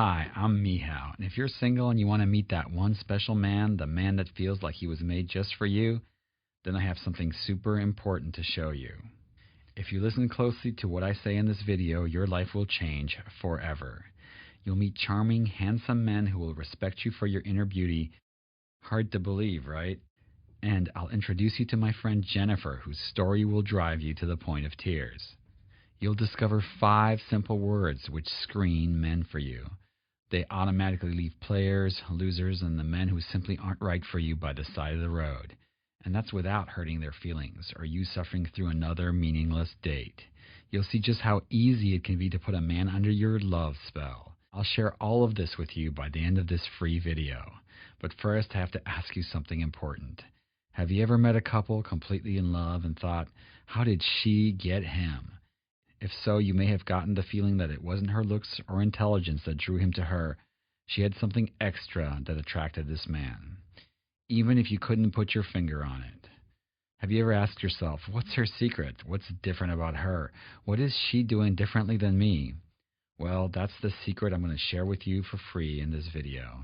Hi, I'm Mihao, and if you're single and you want to meet that one special man, the man that feels like he was made just for you, then I have something super important to show you. If you listen closely to what I say in this video, your life will change forever. You'll meet charming, handsome men who will respect you for your inner beauty. Hard to believe, right? And I'll introduce you to my friend Jennifer, whose story will drive you to the point of tears. You'll discover 5 simple words which screen men for you. They automatically leave players, losers, and the men who simply aren't right for you by the side of the road. And that's without hurting their feelings or you suffering through another meaningless date. You'll see just how easy it can be to put a man under your love spell. I'll share all of this with you by the end of this free video. But first, I have to ask you something important. Have you ever met a couple completely in love and thought, how did she get him? If so, you may have gotten the feeling that it wasn't her looks or intelligence that drew him to her. She had something extra that attracted this man, even if you couldn't put your finger on it. Have you ever asked yourself, what's her secret? What's different about her? What is she doing differently than me? Well, that's the secret I'm going to share with you for free in this video.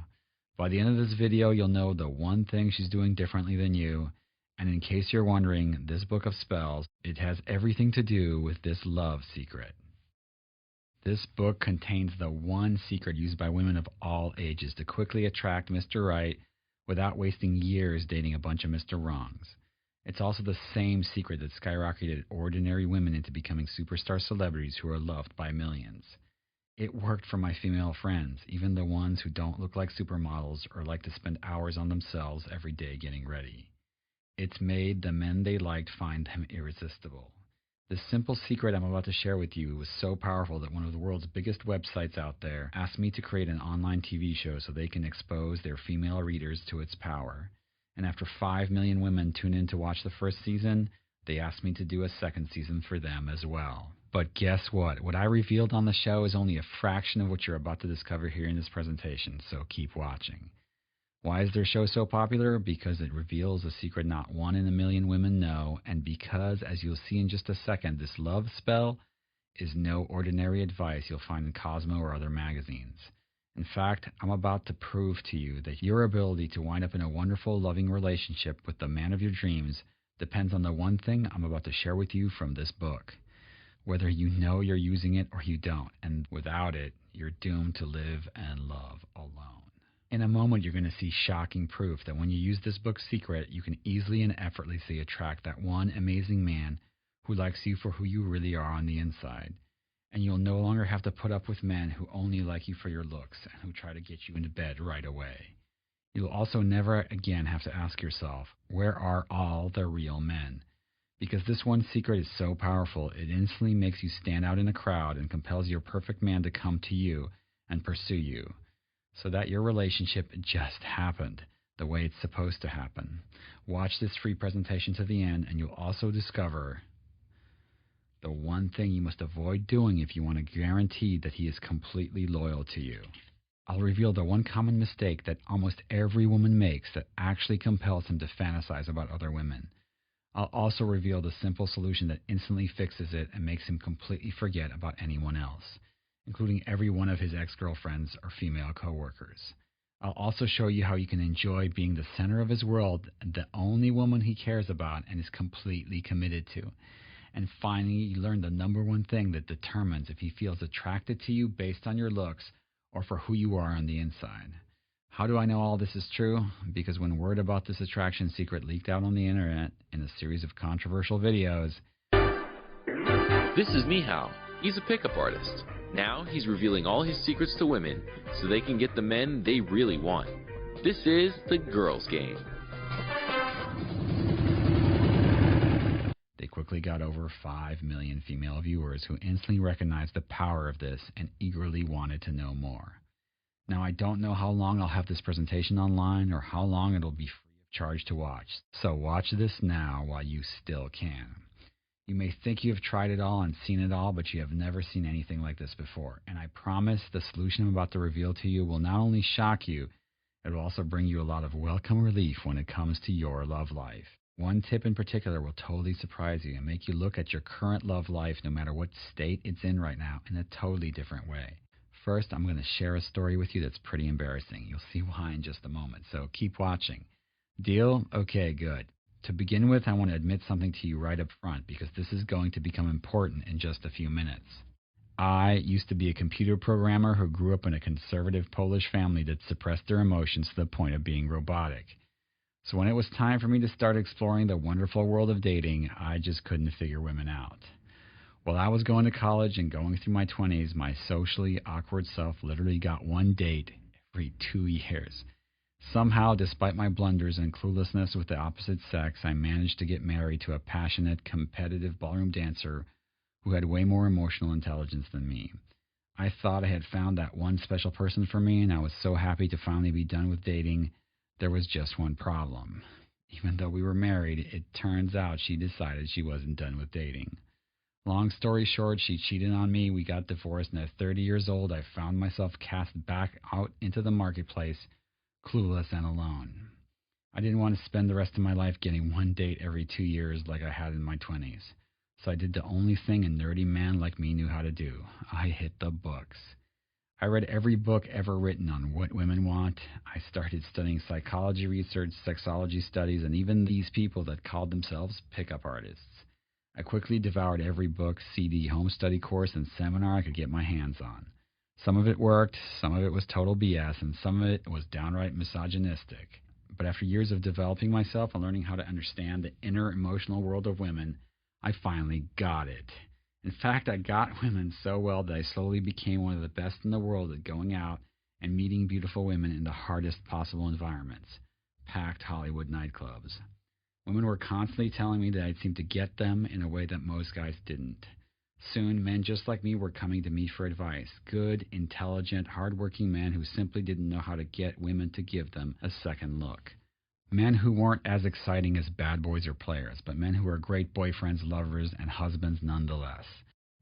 By the end of this video, you'll know the one thing she's doing differently than you. And in case you're wondering, this book of spells, it has everything to do with this love secret. This book contains the one secret used by women of all ages to quickly attract Mr. Right without wasting years dating a bunch of Mr. Wrongs. It's also the same secret that skyrocketed ordinary women into becoming superstar celebrities who are loved by millions. It worked for my female friends, even the ones who don't look like supermodels or like to spend hours on themselves every day getting ready. It's made the men they liked find them irresistible. This simple secret I'm about to share with you was so powerful that one of the world's biggest websites out there asked me to create an online TV show so they can expose their female readers to its power. And after 5 million women tuned in to watch the first season, they asked me to do a second season for them as well. But guess what? What I revealed on the show is only a fraction of what you're about to discover here in this presentation, so keep watching. Why is their show so popular? Because it reveals a secret not 1 in a million women know, and because, as you'll see in just a second, this love spell is no ordinary advice you'll find in Cosmo or other magazines. In fact, I'm about to prove to you that your ability to wind up in a wonderful, loving relationship with the man of your dreams depends on the one thing I'm about to share with you from this book. Whether you know you're using it or you don't, and without it, you're doomed to live and love alone. In a moment, you're going to see shocking proof that when you use this book's secret, you can easily and effortlessly attract that one amazing man who likes you for who you really are on the inside. And you'll no longer have to put up with men who only like you for your looks and who try to get you into bed right away. You'll also never again have to ask yourself, where are all the real men? Because this one secret is so powerful, it instantly makes you stand out in a crowd and compels your perfect man to come to you and pursue you. So that your relationship just happened the way it's supposed to happen. Watch this free presentation to the end, and you'll also discover the one thing you must avoid doing if you want to guarantee that he is completely loyal to you. I'll reveal the one common mistake that almost every woman makes that actually compels him to fantasize about other women. I'll also reveal the simple solution that instantly fixes it and makes him completely forget about anyone else, including every one of his ex-girlfriends or female coworkers. I'll also show you how you can enjoy being the center of his world, the only woman he cares about and is completely committed to. And finally, you learn the number one thing that determines if he feels attracted to you based on your looks or for who you are on the inside. How do I know all this is true? Because when word about this attraction secret leaked out on the internet in a series of controversial videos... This is Mihao. He's a pickup artist. Now he's revealing all his secrets to women so they can get the men they really want. This is the girls' game. They quickly got over 5 million female viewers who instantly recognized the power of this and eagerly wanted to know more. Now, I don't know how long I'll have this presentation online or how long it'll be free of charge to watch, so watch this now while you still can. You may think you have tried it all and seen it all, but you have never seen anything like this before. And I promise the solution I'm about to reveal to you will not only shock you, it will also bring you a lot of welcome relief when it comes to your love life. One tip in particular will totally surprise you and make you look at your current love life, no matter what state it's in right now, in a totally different way. first, I'm going to share a story with you that's pretty embarrassing. You'll see why in just a moment, so keep watching. Deal? Okay, good. To begin with, I want to admit something to you right up front because this is going to become important in just a few minutes. I used to be a computer programmer who grew up in a conservative Polish family that suppressed their emotions to the point of being robotic. So when it was time for me to start exploring the wonderful world of dating, I just couldn't figure women out. While I was going to college and going through my 20s, my socially awkward self literally got one date every 2 years. Somehow, despite my blunders and cluelessness with the opposite sex, I managed to get married to a passionate, competitive ballroom dancer who had way more emotional intelligence than me. I thought I had found that one special person for me, and I was so happy to finally be done with dating. There was just one problem. Even though we were married, it turns out she decided she wasn't done with dating. Long story short, she cheated on me, we got divorced, and at 30 years old, I found myself cast back out into the marketplace, clueless and alone. I didn't want to spend the rest of my life getting one date every 2 years like I had in my 20s. So I did the only thing a nerdy man like me knew how to do. I hit the books. I read every book ever written on what women want. I started studying psychology research, sexology studies, and even these people that called themselves pickup artists. I quickly devoured every book, CD, home study course, and seminar I could get my hands on. Some of it worked, some of it was total BS, and some of it was downright misogynistic. But after years of developing myself and learning how to understand the inner emotional world of women, I finally got it. In fact, I got women so well that I slowly became one of the best in the world at going out and meeting beautiful women in the hardest possible environments, packed Hollywood nightclubs. Women were constantly telling me that I'd seem to get them in a way that most guys didn't. Soon, men just like me were coming to me for advice. Good, intelligent, hardworking men who simply didn't know how to get women to give them a second look. Men who weren't as exciting as bad boys or players, but men who were great boyfriends, lovers, and husbands nonetheless.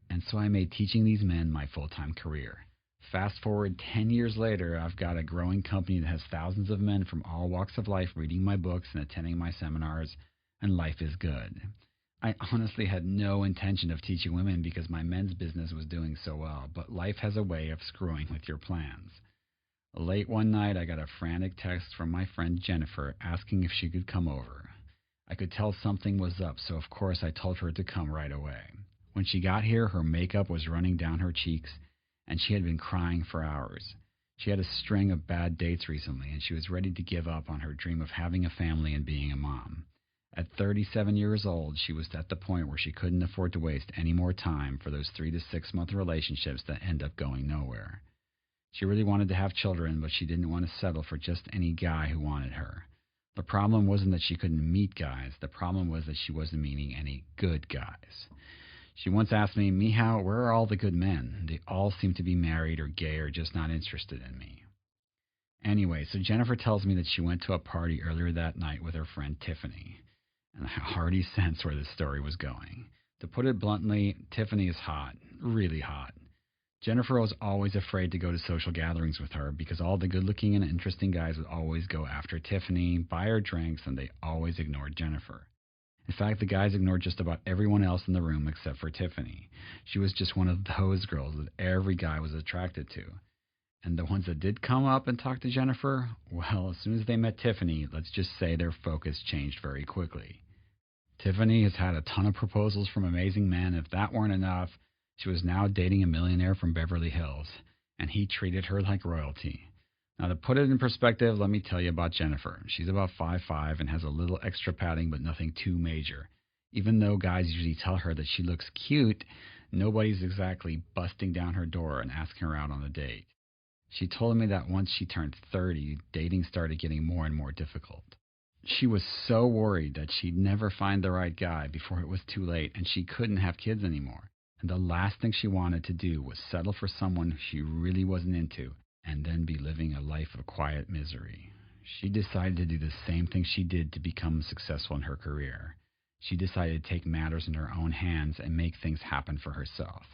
And so I made teaching these men my full-time career. Fast forward 10 years later, I've got a growing company that has thousands of men from all walks of life reading my books and attending my seminars, and life is good. I honestly had no intention of teaching women because my men's business was doing so well, but life has a way of screwing with your plans. Late one night, I got a frantic text from my friend Jennifer asking if she could come over. I could tell something was up, so of course I told her to come right away. When she got here, her makeup was running down her cheeks, and she had been crying for hours. She had a string of bad dates recently, and she was ready to give up on her dream of having a family and being a mom. At 37 years old, she was at the point where she couldn't afford to waste any more time for those 3 to 6 month relationships that end up going nowhere. She really wanted to have children, but she didn't want to settle for just any guy who wanted her. The problem wasn't that she couldn't meet guys. The problem was that she wasn't meeting any good guys. She once asked me, "Mihao, where are all the good men? They all seem to be married or gay or just not interested in me." Anyway, so Jennifer tells me that she went to a party earlier that night with her friend Tiffany. And I already sensed where this story was going. To put it bluntly, Tiffany is hot. Really hot. Jennifer was always afraid to go to social gatherings with her because all the good-looking and interesting guys would always go after Tiffany, buy her drinks, and they always ignored Jennifer. In fact, the guys ignored just about everyone else in the room except for Tiffany. She was just one of those girls that every guy was attracted to. And the ones that did come up and talk to Jennifer, well, as soon as they met Tiffany, let's just say their focus changed very quickly. Tiffany has had a ton of proposals from amazing men. If that weren't enough, she was now dating a millionaire from Beverly Hills, and he treated her like royalty. Now, to put it in perspective, let me tell you about Jennifer. She's about 5'5" and has a little extra padding, but nothing too major. Even though guys usually tell her that she looks cute, nobody's exactly busting down her door and asking her out on a date. She told me that once she turned 30, dating started getting more and more difficult. She was so worried that she'd never find the right guy before it was too late and she couldn't have kids anymore. And the last thing she wanted to do was settle for someone she really wasn't into and then be living a life of quiet misery. She decided to do the same thing she did to become successful in her career. She decided to take matters in her own hands and make things happen for herself.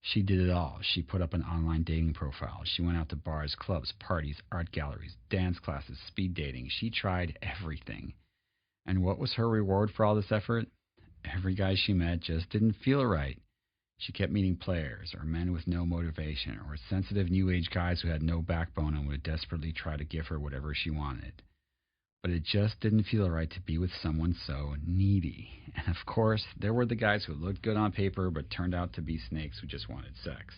She did it all. She put up an online dating profile. She went out to bars, clubs, parties, art galleries, dance classes, speed dating. She tried everything. And what was her reward for all this effort? Every guy she met just didn't feel right. She kept meeting players, or men with no motivation, or sensitive new age guys who had no backbone and would desperately try to give her whatever she wanted. But it just didn't feel right to be with someone so needy. And of course, there were the guys who looked good on paper but turned out to be snakes who just wanted sex.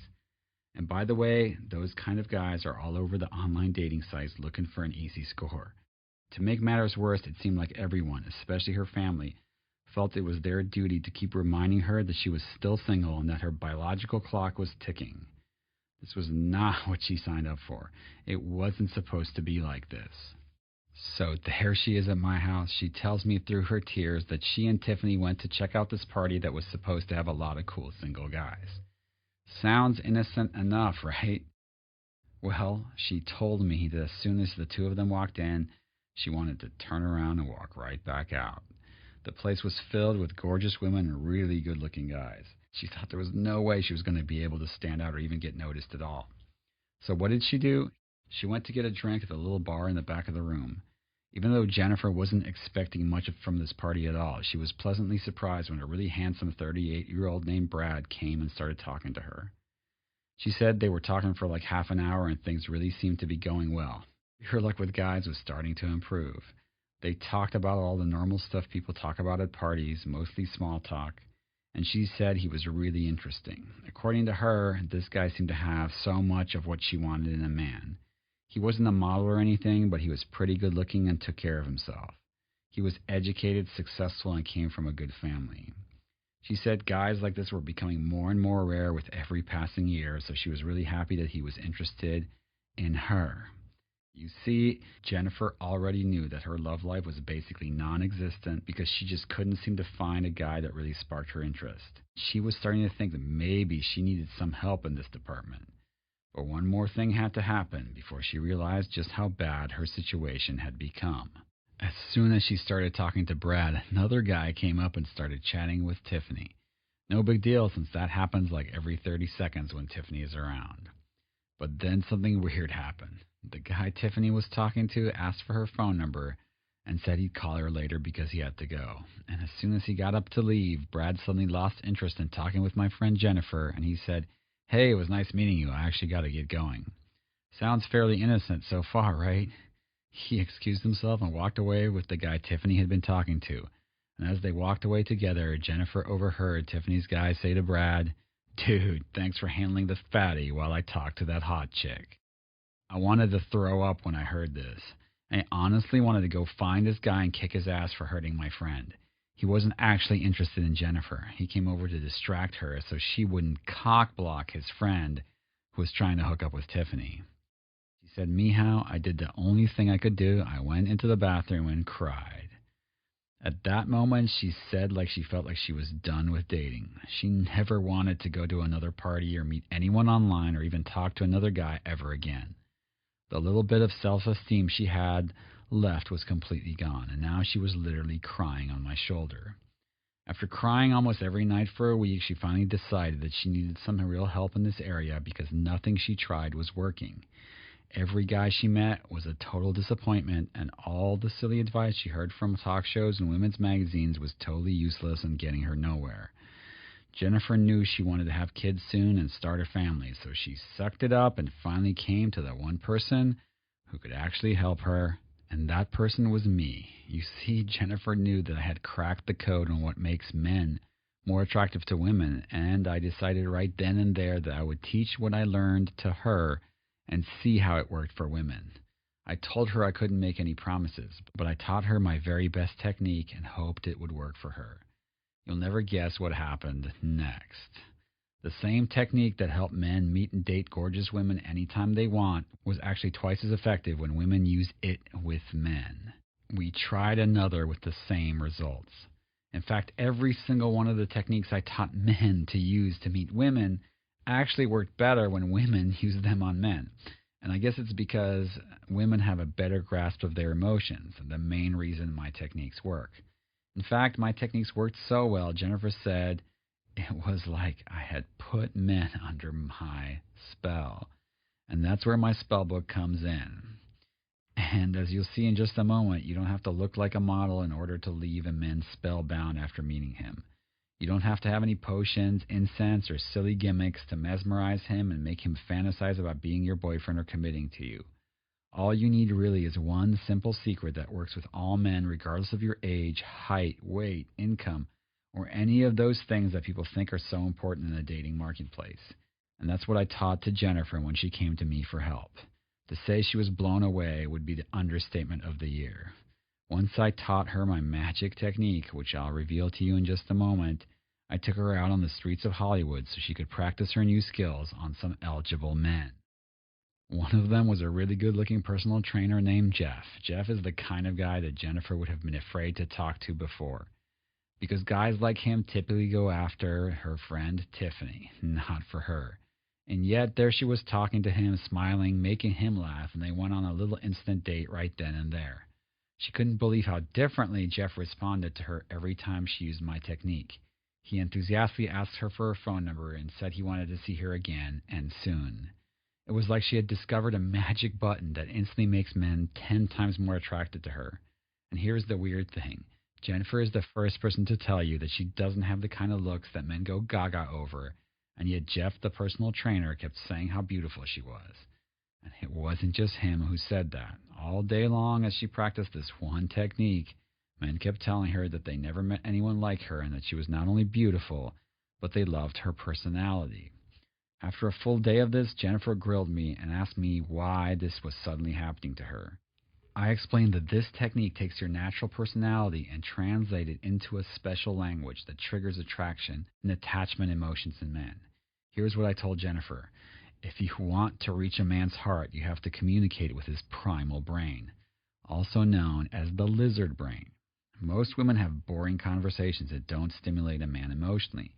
And by the way, those kind of guys are all over the online dating sites looking for an easy score. To make matters worse, it seemed like everyone, especially her family, felt it was their duty to keep reminding her that she was still single and that her biological clock was ticking. This was not what she signed up for. It wasn't supposed to be like this. So there she is at my house. She tells me through her tears that she and Tiffany went to check out this party that was supposed to have a lot of cool single guys. Sounds innocent enough, right? Well, she told me that as soon as the two of them walked in, she wanted to turn around and walk right back out. The place was filled with gorgeous women and really good-looking guys. She thought there was no way she was going to be able to stand out or even get noticed at all. So what did she do? She went to get a drink at the little bar in the back of the room. Even though Jennifer wasn't expecting much from this party at all, she was pleasantly surprised when a really handsome 38-year-old named Brad came and started talking to her. She said they were talking for like half an hour and things really seemed to be going well. Her luck with guys was starting to improve. They talked about all the normal stuff people talk about at parties, mostly small talk, and she said he was really interesting. According to her, this guy seemed to have so much of what she wanted in a man. He wasn't a model or anything, but he was pretty good looking and took care of himself. He was educated, successful, and came from a good family. She said guys like this were becoming more and more rare with every passing year, so she was really happy that he was interested in her. You see, Jennifer already knew that her love life was basically non-existent because she just couldn't seem to find a guy that really sparked her interest. She was starting to think that maybe she needed some help in this department. But one more thing had to happen before she realized just how bad her situation had become. As soon as she started talking to Brad, another guy came up and started chatting with Tiffany. No big deal since that happens like every 30 seconds when Tiffany is around. But then something weird happened. The guy Tiffany was talking to asked for her phone number and said he'd call her later because he had to go. And as soon as he got up to leave, Brad suddenly lost interest in talking with my friend Jennifer, and he said, "Hey, it was nice meeting you. I actually got to get going." Sounds fairly innocent so far, right? He excused himself and walked away with the guy Tiffany had been talking to. And as they walked away together, Jennifer overheard Tiffany's guy say to Brad, "Dude, thanks for handling the fatty while I talked to that hot chick." I wanted to throw up when I heard this. I honestly wanted to go find this guy and kick his ass for hurting my friend. He wasn't actually interested in Jennifer. He came over to distract her so she wouldn't cock-block his friend who was trying to hook up with Tiffany. She said, "Meow, I did the only thing I could do. I went into the bathroom and cried." At that moment, she said like she felt like she was done with dating. She never wanted to go to another party or meet anyone online or even talk to another guy ever again. The little bit of self-esteem she had left was completely gone, and now she was literally crying on my shoulder. After crying almost every night for a week, she finally decided that she needed some real help in this area because nothing she tried was working. Every guy she met was a total disappointment, and all the silly advice she heard from talk shows and women's magazines was totally useless and getting her nowhere. Jennifer knew she wanted to have kids soon and start a family, so she sucked it up and finally came to the one person who could actually help her, and that person was me. You see, Jennifer knew that I had cracked the code on what makes men more attractive to women, and I decided right then and there that I would teach what I learned to her and see how it worked for women. I told her I couldn't make any promises, but I taught her my very best technique and hoped it would work for her. You'll never guess what happened next. The same technique that helped men meet and date gorgeous women anytime they want was actually twice as effective when women use it with men. We tried another with the same results. In fact, every single one of the techniques I taught men to use to meet women actually worked better when women used them on men. And I guess it's because women have a better grasp of their emotions, the main reason my techniques work. In fact, my techniques worked so well, Jennifer said it was like I had put men under my spell. And that's where my spell book comes in. And as you'll see in just a moment, you don't have to look like a model in order to leave a man spellbound after meeting him. You don't have to have any potions, incense, or silly gimmicks to mesmerize him and make him fantasize about being your boyfriend or committing to you. All you need really is one simple secret that works with all men regardless of your age, height, weight, income, or any of those things that people think are so important in the dating marketplace. And that's what I taught to Jennifer when she came to me for help. To say she was blown away would be the understatement of the year. Once I taught her my magic technique, which I'll reveal to you in just a moment, I took her out on the streets of Hollywood so she could practice her new skills on some eligible men. One of them was a really good-looking personal trainer named Jeff. Jeff is the kind of guy that Jennifer would have been afraid to talk to before, because guys like him typically go after her friend Tiffany, not for her. And yet there she was talking to him, smiling, making him laugh, and they went on a little instant date right then and there. She couldn't believe how differently Jeff responded to her every time she used my technique. He enthusiastically asked her for her phone number and said he wanted to see her again, and soon. It was like she had discovered a magic button that instantly makes men 10 times more attracted to her. And here's the weird thing. Jennifer is the first person to tell you that she doesn't have the kind of looks that men go gaga over, and yet Jeff, the personal trainer, kept saying how beautiful she was. And it wasn't just him who said that. All day long as she practiced this one technique, men kept telling her that they never met anyone like her and that she was not only beautiful, but they loved her personality. After a full day of this, Jennifer grilled me and asked me why this was suddenly happening to her. I explained that this technique takes your natural personality and translates it into a special language that triggers attraction and attachment emotions in men. Here's what I told Jennifer. If you want to reach a man's heart, you have to communicate with his primal brain, also known as the lizard brain. Most women have boring conversations that don't stimulate a man emotionally.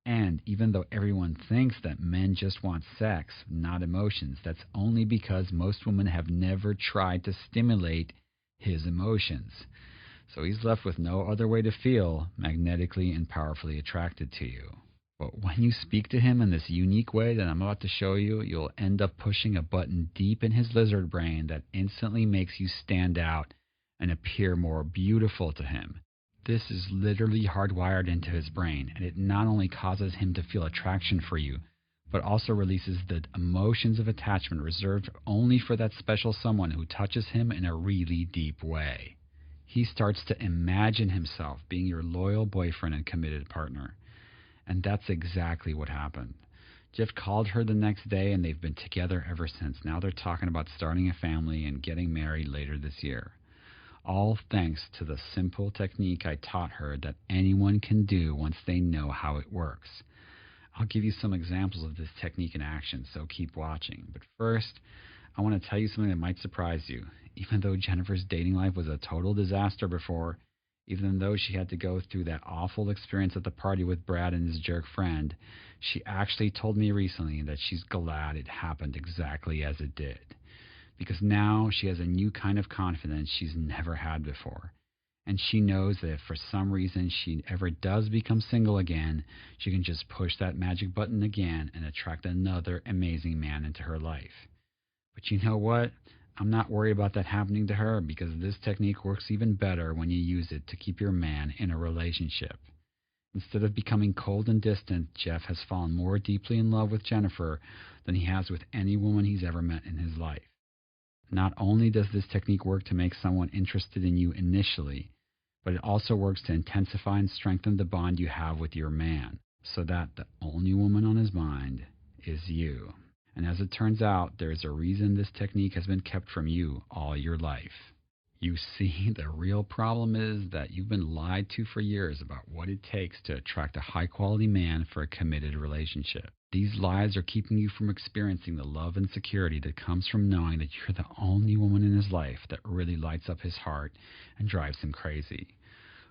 And even though everyone thinks that men just want sex, not emotions, that's only because most women have never tried to stimulate his emotions. So he's left with no other way to feel magnetically and powerfully attracted to you. But when you speak to him in this unique way that I'm about to show you, you'll end up pushing a button deep in his lizard brain that instantly makes you stand out and appear more beautiful to him. This is literally hardwired into his brain, and it not only causes him to feel attraction for you, but also releases the emotions of attachment reserved only for that special someone who touches him in a really deep way. He starts to imagine himself being your loyal boyfriend and committed partner. And that's exactly what happened. Jeff called her the next day, and they've been together ever since. Now they're talking about starting a family and getting married later this year. All thanks to the simple technique I taught her that anyone can do once they know how it works. I'll give you some examples of this technique in action, so keep watching. But first, I want to tell you something that might surprise you. Even though Jennifer's dating life was a total disaster before, even though she had to go through that awful experience at the party with Brad and his jerk friend, she actually told me recently that she's glad it happened exactly as it did. Because now she has a new kind of confidence she's never had before. And she knows that if for some reason she ever does become single again, she can just push that magic button again and attract another amazing man into her life. But you know what? I'm not worried about that happening to her, because this technique works even better when you use it to keep your man in a relationship. Instead of becoming cold and distant, Jeff has fallen more deeply in love with Jennifer than he has with any woman he's ever met in his life. Not only does this technique work to make someone interested in you initially, but it also works to intensify and strengthen the bond you have with your man, so that the only woman on his mind is you. And as it turns out, there is a reason this technique has been kept from you all your life. You see, the real problem is that you've been lied to for years about what it takes to attract a high-quality man for a committed relationship. These lies are keeping you from experiencing the love and security that comes from knowing that you're the only woman in his life that really lights up his heart and drives him crazy.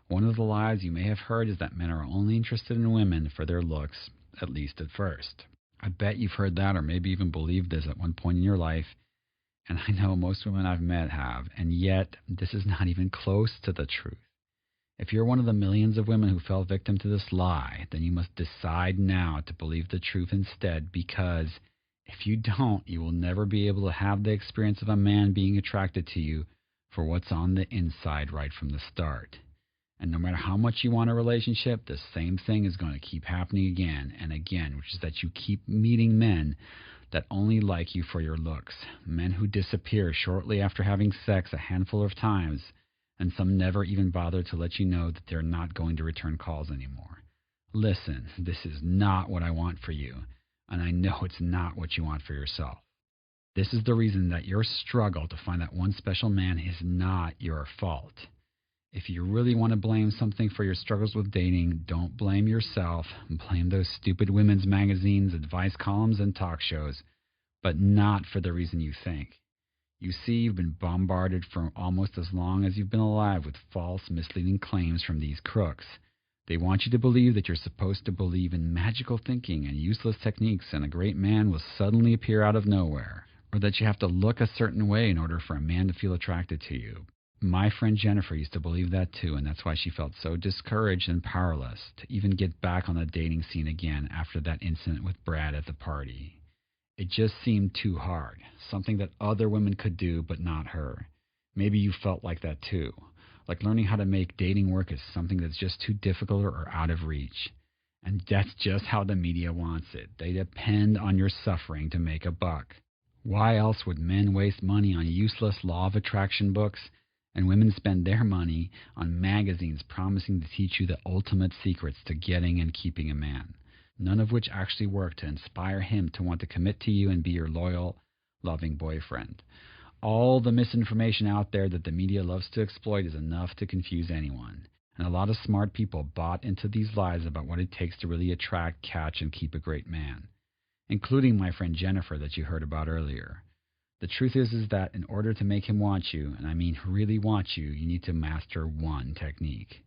One of the lies you may have heard is that men are only interested in women for their looks, at least at first. I bet you've heard that, or maybe even believed this at one point in your life, and I know most women I've met have, and yet this is not even close to the truth. If you're one of the millions of women who fell victim to this lie, then you must decide now to believe the truth instead, because if you don't, you will never be able to have the experience of a man being attracted to you for what's on the inside right from the start. And no matter how much you want a relationship, the same thing is going to keep happening again and again, which is that you keep meeting men that only like you for your looks, men who disappear shortly after having sex a handful of times, and some never even bother to let you know that they're not going to return calls anymore. Listen, this is not what I want for you, and I know it's not what you want for yourself. This is the reason that your struggle to find that one special man is not your fault. If you really want to blame something for your struggles with dating, don't blame yourself. Blame those stupid women's magazines, advice columns, and talk shows, but not for the reason you think. You see, you've been bombarded for almost as long as you've been alive with false, misleading claims from these crooks. They want you to believe that you're supposed to believe in magical thinking and useless techniques, and a great man will suddenly appear out of nowhere, or that you have to look a certain way in order for a man to feel attracted to you. My friend Jennifer used to believe that too, and that's why she felt so discouraged and powerless to even get back on the dating scene again after that incident with Brad at the party. It just seemed too hard, something that other women could do but not her. Maybe you felt like that too, like learning how to make dating work is something that's just too difficult or out of reach. And that's just how the media wants it. They depend on your suffering to make a buck. Why else would men waste money on useless law of attraction books and women spend their money on magazines promising to teach you the ultimate secrets to getting and keeping a man, none of which actually work to inspire him to want to commit to you and be your loyal, loving boyfriend? All the misinformation out there that the media loves to exploit is enough to confuse anyone. And a lot of smart people bought into these lies about what it takes to really attract, catch, and keep a great man, including my friend Jennifer that you heard about earlier. The truth is that in order to make him want you, and I mean really want you, you need to master one technique.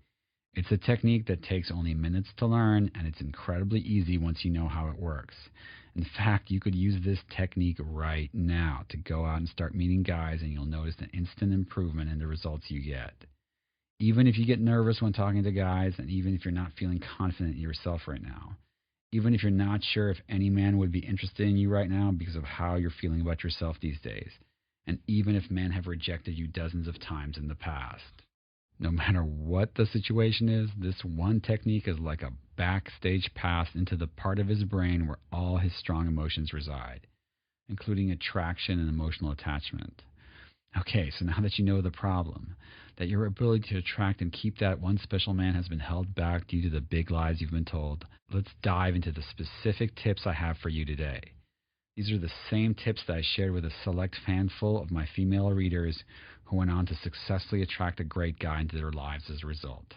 It's a technique that takes only minutes to learn, and it's incredibly easy once you know how it works. In fact, you could use this technique right now to go out and start meeting guys, and you'll notice an instant improvement in the results you get. Even if you get nervous when talking to guys, and even if you're not feeling confident in yourself right now, even if you're not sure if any man would be interested in you right now because of how you're feeling about yourself these days, and even if men have rejected you dozens of times in the past. No matter what the situation is, this one technique is like a backstage pass into the part of his brain where all his strong emotions reside, including attraction and emotional attachment. Okay, so now that you know the problem, that your ability to attract and keep that one special man has been held back due to the big lies you've been told, let's dive into the specific tips I have for you today. These are the same tips that I shared with a select handful of my female readers who went on to successfully attract a great guy into their lives as a result.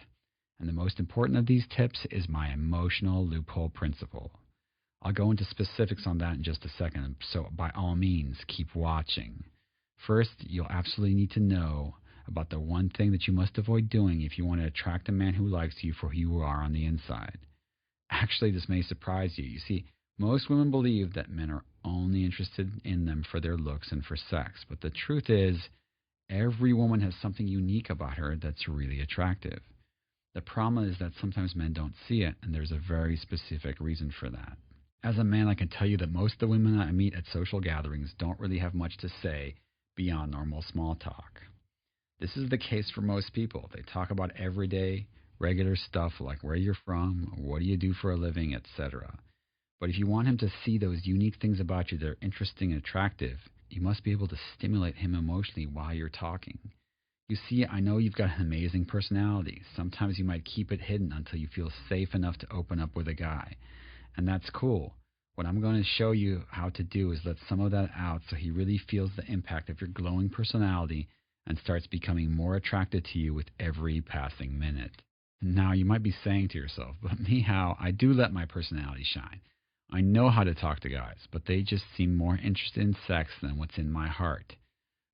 And the most important of these tips is my emotional loophole principle. I'll go into specifics on that in just a second, so by all means, keep watching. First, you'll absolutely need to know about the one thing that you must avoid doing if you want to attract a man who likes you for who you are on the inside. Actually, this may surprise you. You see, most women believe that men are only interested in them for their looks and for sex, but the truth is, every woman has something unique about her that's really attractive. The problem is that sometimes men don't see it, and there's a very specific reason for that. As a man, I can tell you that most of the women I meet at social gatherings don't really have much to say beyond normal small talk. This is the case for most people. They talk about everyday, regular stuff like where you're from, what do you do for a living, etc. But if you want him to see those unique things about you that are interesting and attractive, you must be able to stimulate him emotionally while you're talking. You see, I know you've got an amazing personality. Sometimes you might keep it hidden until you feel safe enough to open up with a guy. And that's cool. What I'm going to show you how to do is let some of that out so he really feels the impact of your glowing personality and starts becoming more attracted to you with every passing minute. Now, you might be saying to yourself, but meow, I do let my personality shine. I know how to talk to guys, but they just seem more interested in sex than what's in my heart.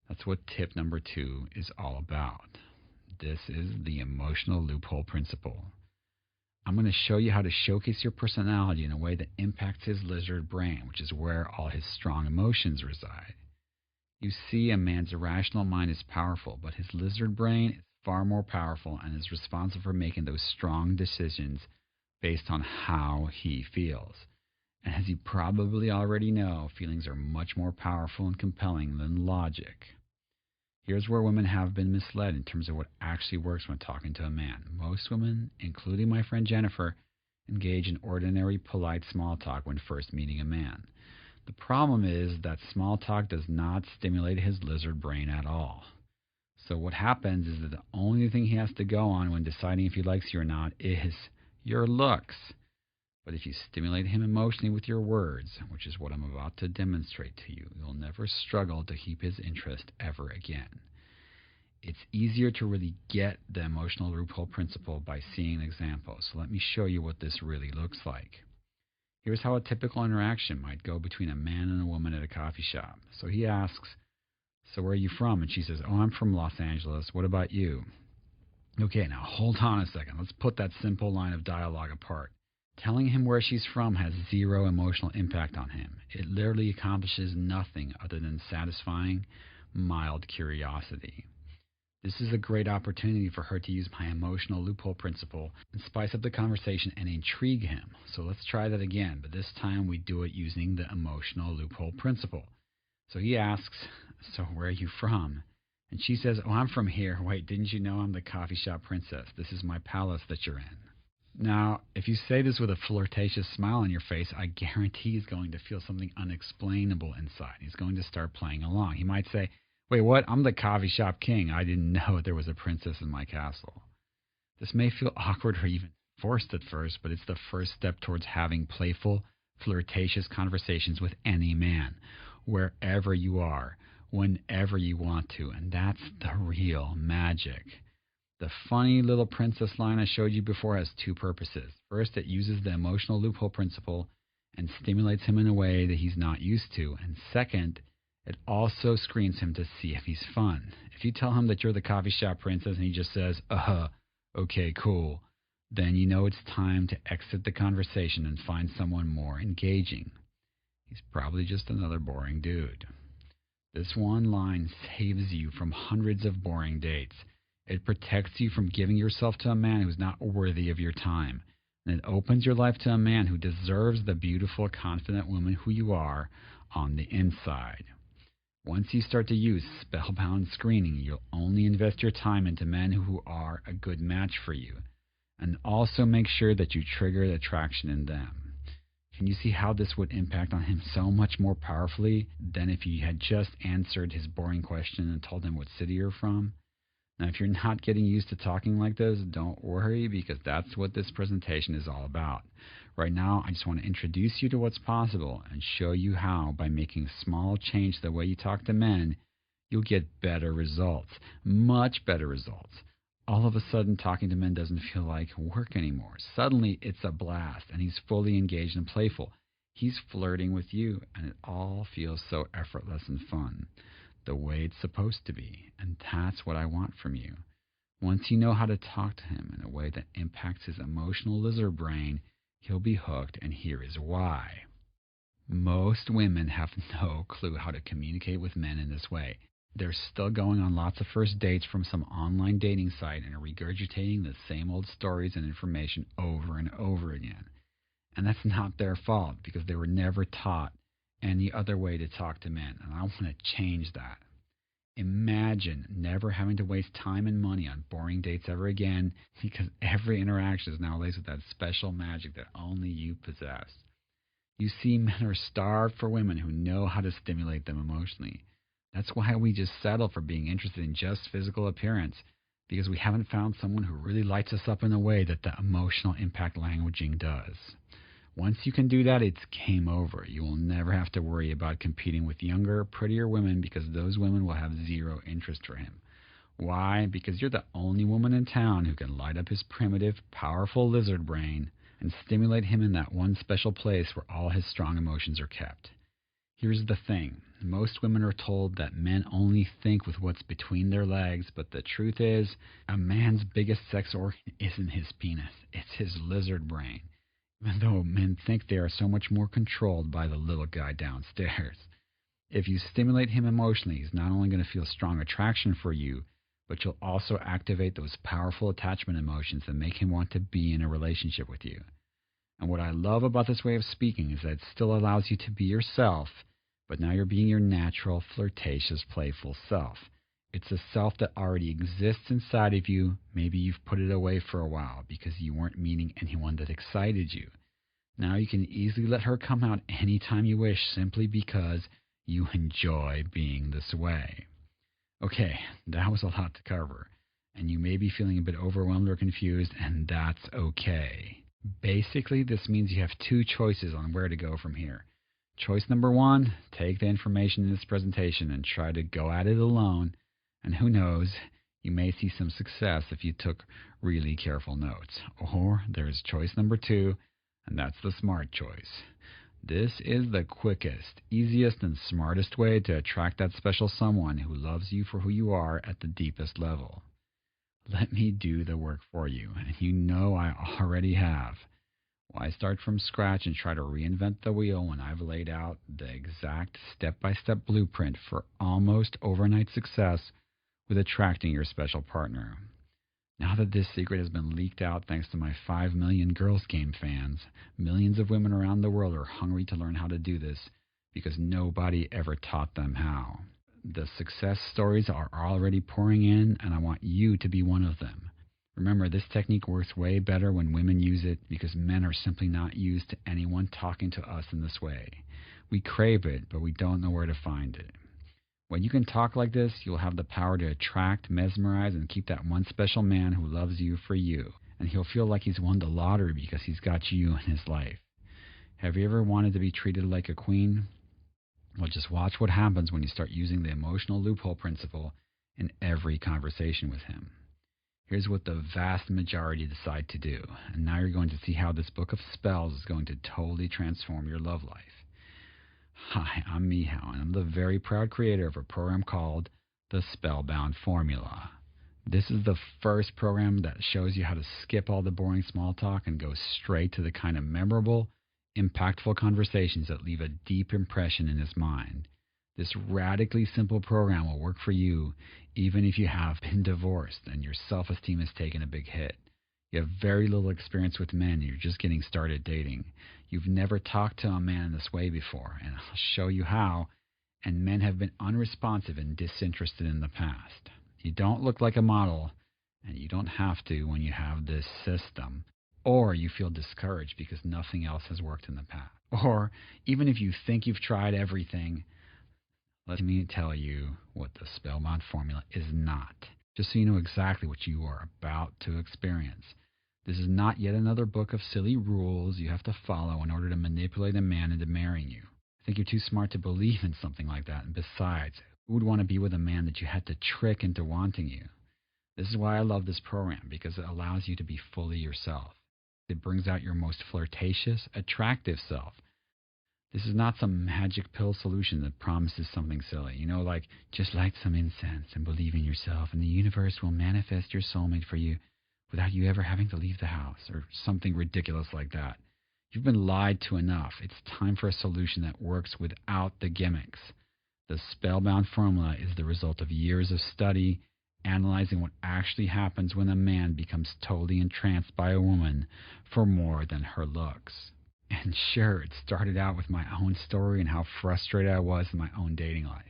That's what tip number 2 is all about. This is the emotional loophole principle. I'm going to show you how to showcase your personality in a way that impacts his lizard brain, which is where all his strong emotions reside. You see, a man's irrational mind is powerful, but his lizard brain is far more powerful and is responsible for making those strong decisions based on how he feels. And as you probably already know, feelings are much more powerful and compelling than logic. Here's where women have been misled in terms of what actually works when talking to a man. Most women, including my friend Jennifer, engage in ordinary, polite small talk when first meeting a man. The problem is that small talk does not stimulate his lizard brain at all. So what happens is that the only thing he has to go on when deciding if he likes you or not is your looks. But if you stimulate him emotionally with your words, which is what I'm about to demonstrate to you, you'll never struggle to keep his interest ever again. It's easier to really get the emotional loophole principle by seeing an example. So let me show you what this really looks like. Here's how a typical interaction might go between a man and a woman at a coffee shop. So he asks, "So where are you from?" And she says, "Oh, I'm from Los Angeles. What about you?" Okay, now hold on a second. Let's put that simple line of dialogue apart. Telling him where she's from has zero emotional impact on him. It literally accomplishes nothing other than satisfying mild curiosity. This is a great opportunity for her to use my emotional loophole principle and spice up the conversation and intrigue him. So let's try that again, but this time we do it using the emotional loophole principle. So he asks, "So where are you from?" And she says, "Oh, I'm from here. Wait, didn't you know I'm the coffee shop princess? This is my palace that you're in." Now, if you say this with a flirtatious smile on your face, I guarantee he's going to feel something unexplainable inside. He's going to start playing along. He might say, "Wait, what? I'm the coffee shop king. I didn't know there was a princess in my castle." This may feel awkward or even forced at first, but it's the first step towards having playful, flirtatious conversations with any man, wherever you are, whenever you want to, and that's the real magic. The funny little princess line I showed you before has two purposes. First, it uses the emotional loophole principle and stimulates him in a way that he's not used to. And second, it also screens him to see if he's fun. If you tell him that you're the coffee shop princess and he just says, okay, cool, then you know it's time to exit the conversation and find someone more engaging. He's probably just another boring dude. This one line saves you from hundreds of boring dates. It protects you from giving yourself to a man who's not worthy of your time. And it opens your life to a man who deserves the beautiful, confident woman who you are on the inside. Once you start to use spellbound screening, you'll only invest your time into men who are a good match for you. And also make sure that you trigger attraction in them. Can you see how this would impact on him so much more powerfully than if you had just answered his boring question and told him what city you're from? Now, if you're not getting used to talking like this, don't worry, because that's what this presentation is all about. Right now, I just want to introduce you to what's possible and show you how, by making a small change to the way you talk to men, you'll get better results, much better results. All of a sudden, talking to men doesn't feel like work anymore. Suddenly, it's a blast, and he's fully engaged and playful. He's flirting with you, and it all feels so effortless and fun, the way it's supposed to be. And that's what I want from you. Once you know how to talk to him in a way that impacts his emotional lizard brain, he'll be hooked, and here is why. Most women have no clue how to communicate with men in this way. They're still going on lots of first dates from some online dating site and are regurgitating the same old stories and information over and over again. And that's not their fault, because they were never taught any other way to talk to men, and I want to change that. Imagine never having to waste time and money on boring dates ever again, because every interaction is now laced with that special magic that only you possess. You see, men are starved for women who know how to stimulate them emotionally. That's why we just settle for being interested in just physical appearance, because we haven't found someone who really lights us up in a way that the emotional impact languaging does. Once you can do that, it's game over. You will never have to worry about competing with younger, prettier women, because those women will have zero interest for him. Why? Because you're the only woman in town who can light up his primitive, powerful lizard brain and stimulate him in that one special place where all his strong emotions are kept. Here's the thing. Most women are told that men only think with what's between their legs, but the truth is, a man's biggest sex organ isn't his penis. It's his lizard brain. Even though men think they are so much more controlled by the little guy downstairs. If you stimulate him emotionally, he's not only going to feel strong attraction for you, but you'll also activate those powerful attachment emotions that make him want to be in a relationship with you. And what I love about this way of speaking is that it still allows you to be yourself, but now you're being your natural, flirtatious, playful self. It's a self that already exists inside of you. Maybe you've put it away for a while because you weren't meeting anyone that excited you. Now you can easily let her come out anytime you wish simply because you enjoy being this way. Okay, that was a lot to cover, and you may be feeling a bit overwhelmed or confused, and that's okay. Basically, this means you have two choices on where to go from here. Choice number one, take the information in this presentation and try to go at it alone, and who knows, you may see some success if you took really careful notes. Or there's choice number two, and that's the smart choice. This is the quickest, easiest, and smartest way to attract that special someone who loves you for who you are at the deepest level. Let me do the work for you, and you know I already have. Why start from scratch and try to reinvent the wheel when I've laid out the exact step-by-step blueprint for almost overnight success with attracting your special partner? Now that this secret has been leaked out thanks to my 5 million Girls Game fans, millions of women around the world are hungry to learn how to do this because nobody ever taught them how. The success stories are already pouring in, and I want you to be one of them. Remember, this technique works way better when women use it because men are simply not used to anyone talking to us in this way. We crave it, but we don't know where to find it. When you can talk like this, you'll have the power to attract, mesmerize, and keep that one special man who loves you for you. And he'll feel like he's won the lottery because he's got you in his life. Have you ever wanted to be treated like a queen? Well, just watch what happens when you start using the emotional loophole principle in every conversation with him. Here's what the vast majority decide to do. And now you're going to see how this book of spells is going to totally transform your love life. Hi, I'm Mihao, and I'm the very proud creator of a program called the Spellbound Formula. This is the first program that shows you how to skip all the boring small talk and go straight to the kind of memorable, impactful conversations that leave a deep impression in his mind. This radically simple program will work for you even if you have been divorced and your self-esteem has taken a big hit. You have very little experience with men and you're just getting started dating. You've never talked to a man this way before, and I'll show you how, and men have been unresponsive and disinterested in the past. You don't look like a model, and you don't have to when you have this system, or you feel discouraged because nothing else has worked in the past. Or even if you think you've tried everything, let me tell you what the Spellbound Formula is not, just so you know exactly what you are about to experience. This is not yet another book of silly rules you have to follow in order to manipulate a man into marrying you. I think you're too smart to believe in something like that, and besides, who would want to be with a man that you had to trick into wanting you? This is why I love this program, because it allows you to be fully yourself. It brings out your most flirtatious, attractive self. This is not some magic pill solution that promises something silly. You know, like, just light some incense and believe in yourself, and the universe will manifest your soulmate for you without you ever having to leave the house, or something ridiculous like that. You've been lied to enough. It's time for a solution that works without the gimmicks. The Spellbound Formula is the result of years of study, analyzing what actually happens when a man becomes totally entranced by a woman for more than her looks. And sure, it started out with my own story and how frustrated I was in my own dating life.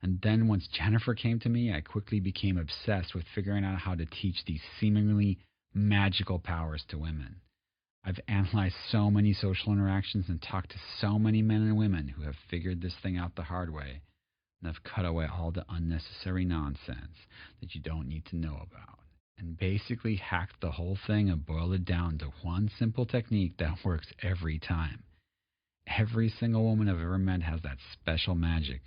And then once Jennifer came to me, I quickly became obsessed with figuring out how to teach these seemingly magical powers to women. I've analyzed so many social interactions and talked to so many men and women who have figured this thing out the hard way, and I've cut away all the unnecessary nonsense that you don't need to know about, and basically hacked the whole thing and boiled it down to one simple technique that works every time. Every single woman I've ever met has that special magic,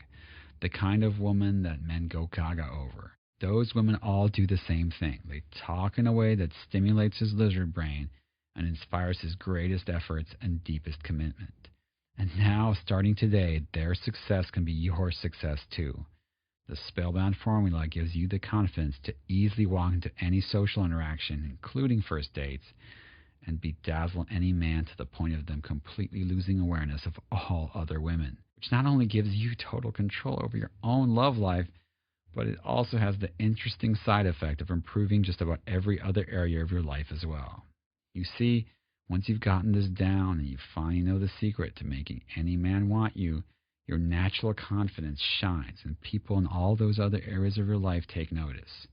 the kind of woman that men go gaga over. Those women all do the same thing. They talk in a way that stimulates his lizard brain and inspires his greatest efforts and deepest commitment. And now, starting today, their success can be your success too. The Spellbound Formula gives you the confidence to easily walk into any social interaction, including first dates, and bedazzle any man to the point of them completely losing awareness of all other women, which not only gives you total control over your own love life, but it also has the interesting side effect of improving just about every other area of your life as well. You see, once you've gotten this down and you finally know the secret to making any man want you, Your natural confidence shines, and people in all those other areas of your life take notice.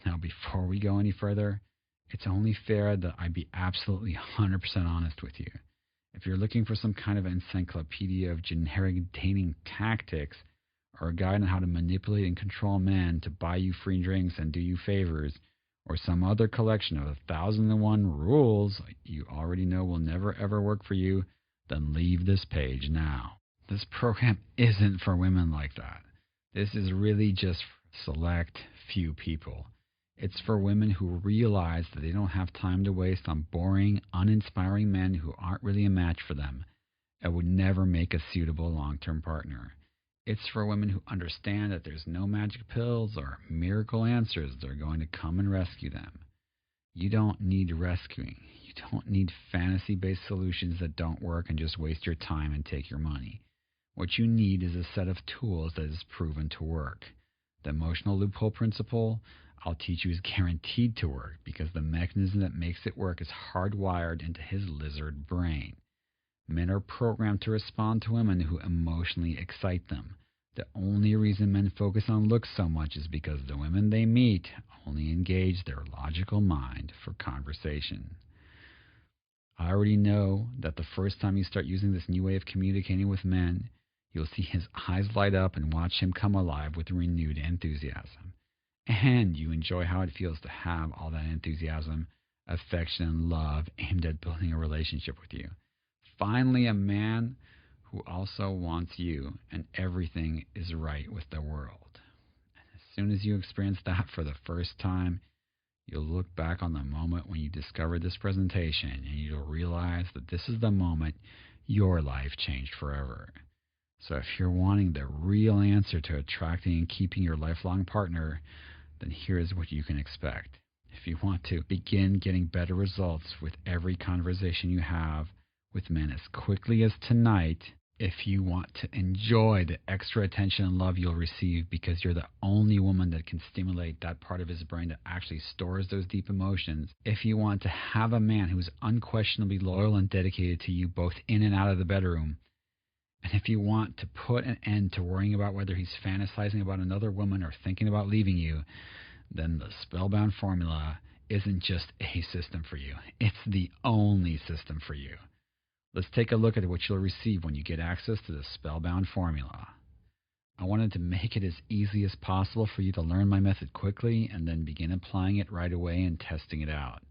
Now, before we go any further, it's only fair that I be absolutely 100% honest with you. If you're looking for some kind of encyclopedia of generic dating tactics, or a guide on how to manipulate and control men to buy you free drinks and do you favors, or some other collection of 1,001 rules you already know will never ever work for you, then leave this page now. This program isn't for women like that. This is really just for select few people. It's for women who realize that they don't have time to waste on boring, uninspiring men who aren't really a match for them and would never make a suitable long-term partner. It's for women who understand that there's no magic pills or miracle answers that are going to come and rescue them. You don't need rescuing. You don't need fantasy-based solutions that don't work and just waste your time and take your money. What you need is a set of tools that is proven to work. The emotional loophole principle I'll teach you is guaranteed to work because the mechanism that makes it work is hardwired into his lizard brain. Men are programmed to respond to women who emotionally excite them. The only reason men focus on looks so much is because the women they meet only engage their logical mind for conversation. I already know that the first time you start using this new way of communicating with men, you'll see his eyes light up and watch him come alive with renewed enthusiasm. And you enjoy how it feels to have all that enthusiasm, affection, and love aimed at building a relationship with you. Finally, a man who also wants you, and everything is right with the world. And as soon as you experience that for the first time, you'll look back on the moment when you discovered this presentation, and you'll realize that this is the moment your life changed forever. So if you're wanting the real answer to attracting and keeping your lifelong partner, then here's what you can expect. If you want to begin getting better results with every conversation you have with men as quickly as tonight, if you want to enjoy the extra attention and love you'll receive because you're the only woman that can stimulate that part of his brain that actually stores those deep emotions, if you want to have a man who's unquestionably loyal and dedicated to you both in and out of the bedroom, and if you want to put an end to worrying about whether he's fantasizing about another woman or thinking about leaving you, then the Spellbound Formula isn't just a system for you. It's the only system for you. Let's take a look at what you'll receive when you get access to the Spellbound Formula. I wanted to make it as easy as possible for you to learn my method quickly and then begin applying it right away and testing it out.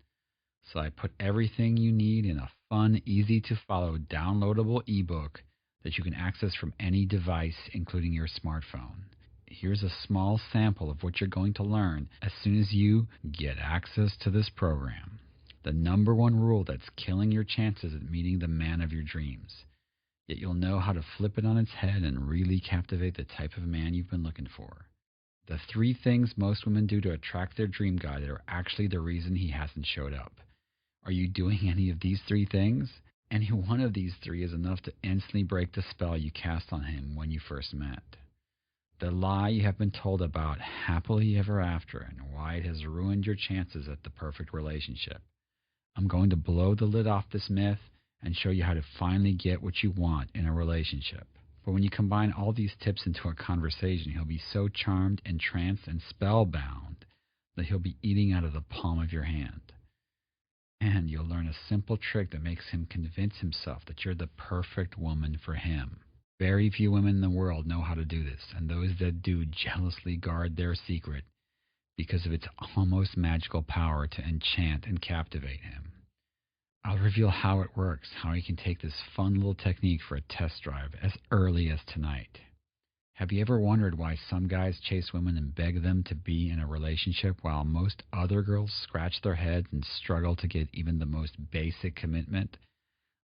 So I put everything you need in a fun, easy-to-follow, downloadable ebook that you can access from any device, including your smartphone. Here's a small sample of what you're going to learn as soon as you get access to this program. The number one rule that's killing your chances at meeting the man of your dreams. Yet you'll know how to flip it on its head and really captivate the type of man you've been looking for. The 3 things most women do to attract their dream guy that are actually the reason he hasn't showed up. Are you doing any of these 3 things? Any one of these 3 is enough to instantly break the spell you cast on him when you first met. The lie you have been told about happily ever after and why it has ruined your chances at the perfect relationship. I'm going to blow the lid off this myth and show you how to finally get what you want in a relationship. But when you combine all these tips into a conversation, he'll be so charmed, entranced, and spellbound that he'll be eating out of the palm of your hand. And you'll learn a simple trick that makes him convince himself that you're the perfect woman for him. Very few women in the world know how to do this, and those that do jealously guard their secret because of its almost magical power to enchant and captivate him. I'll reveal how it works, how you can take this fun little technique for a test drive as early as tonight. Have you ever wondered why some guys chase women and beg them to be in a relationship while most other girls scratch their heads and struggle to get even the most basic commitment?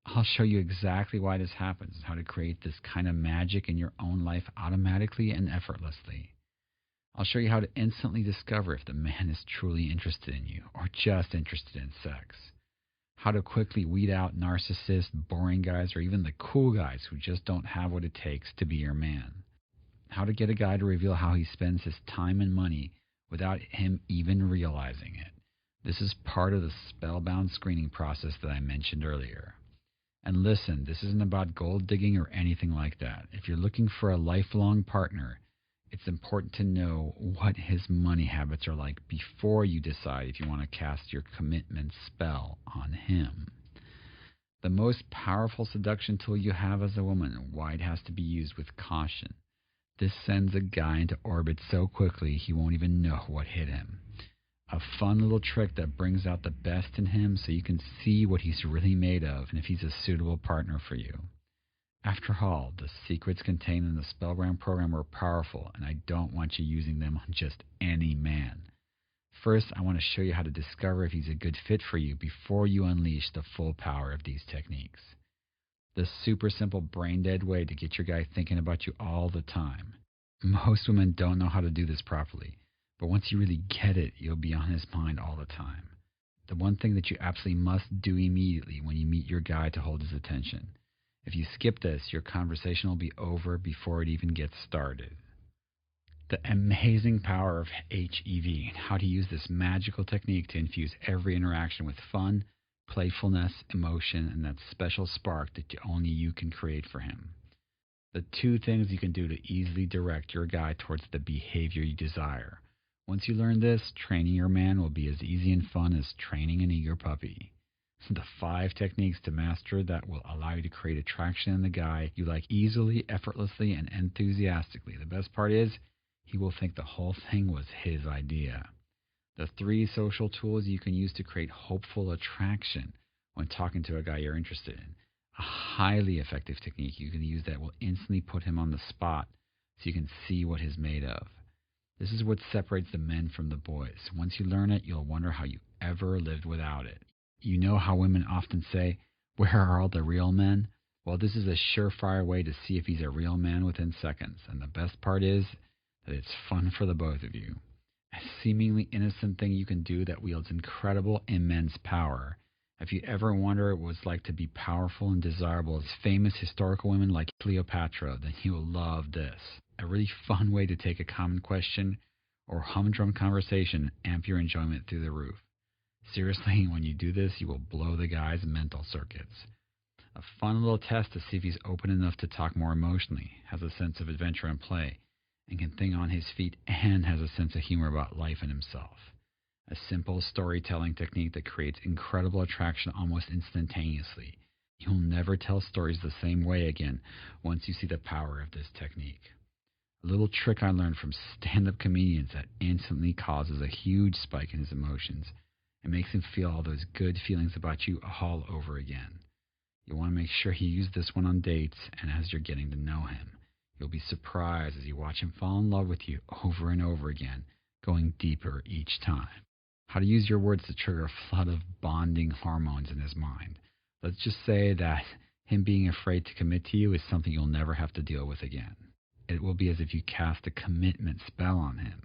I'll show you exactly why this happens and how to create this kind of magic in your own life automatically and effortlessly. I'll show you how to instantly discover if the man is truly interested in you or just interested in sex. How to quickly weed out narcissists, boring guys, or even the cool guys who just don't have what it takes to be your man. How to get a guy to reveal how he spends his time and money without him even realizing it. This is part of the spellbound screening process that I mentioned earlier. And listen, this isn't about gold digging or anything like that. If you're looking for a lifelong partner, it's important to know what his money habits are like before you decide if you want to cast your commitment spell on him. The most powerful seduction tool you have as a woman, why it has to be used with caution. This sends a guy into orbit so quickly he won't even know what hit him. A fun little trick that brings out the best in him so you can see what he's really made of and if he's a suitable partner for you. After all, the secrets contained in the Spellbound program are powerful, and I don't want you using them on just any man. First, I want to show you how to discover if he's a good fit for you before you unleash the full power of these techniques. The super simple brain-dead way to get your guy thinking about you all the time. Most women don't know how to do this properly, but once you really get it, you'll be on his mind all the time. The one thing that you absolutely must do immediately when you meet your guy to hold his attention. If you skip this, your conversation will be over before it even gets started. The amazing power of HEV and how to use this magical technique to infuse every interaction with fun, playfulness, emotion, and that special spark that only you can create for him. The two things you can do to easily direct your guy towards the behavior you desire. Once you learn this, training your man will be as easy and fun as training an eager puppy. The 5 techniques to master that will allow you to create attraction in the guy you like easily, effortlessly, and enthusiastically. The best part is, he will think the whole thing was his idea. The 3 social tools you can use to create hopeful attraction when talking to a guy you're interested in. A highly effective technique you can use that will instantly put him on the spot so you can see what he's made of. This is what separates the men from the boys. Once you learn it, you'll wonder how you ever lived without it. You know how women often say, "Where are all the real men?" Well, this is a surefire way to see if he's a real man within seconds. And the best part is that it's fun for the both of you. A seemingly innocent thing you can do that wields incredible, immense power. If you ever wonder what it was like to be powerful and desirable as famous historical women like Cleopatra, then you'll love this. A really fun way to take a common question or humdrum conversation and amp your enjoyment through the roof. Seriously, when you do this, you will blow the guy's mental circuits. A fun little test to see if he's open enough to talk more emotionally, has a sense of adventure and play, and can think on his feet and has a sense of humor about life and himself. A simple storytelling technique that creates incredible attraction almost instantaneously. You'll never tell stories the same way again once you see the power of this technique. A little trick I learned from stand-up comedians that instantly causes a huge spike in his emotions and makes him feel all those good feelings about you all over again. You'll want to make sure you use this one on dates and as you're getting to know him. You'll be surprised as you watch him fall in love with you over and over again, going deeper each time. How to use your words to trigger a flood of bonding hormones in his mind. Let's just say that him being afraid to commit to you is something you'll never have to deal with again. It will be as if you cast a commitment spell on him.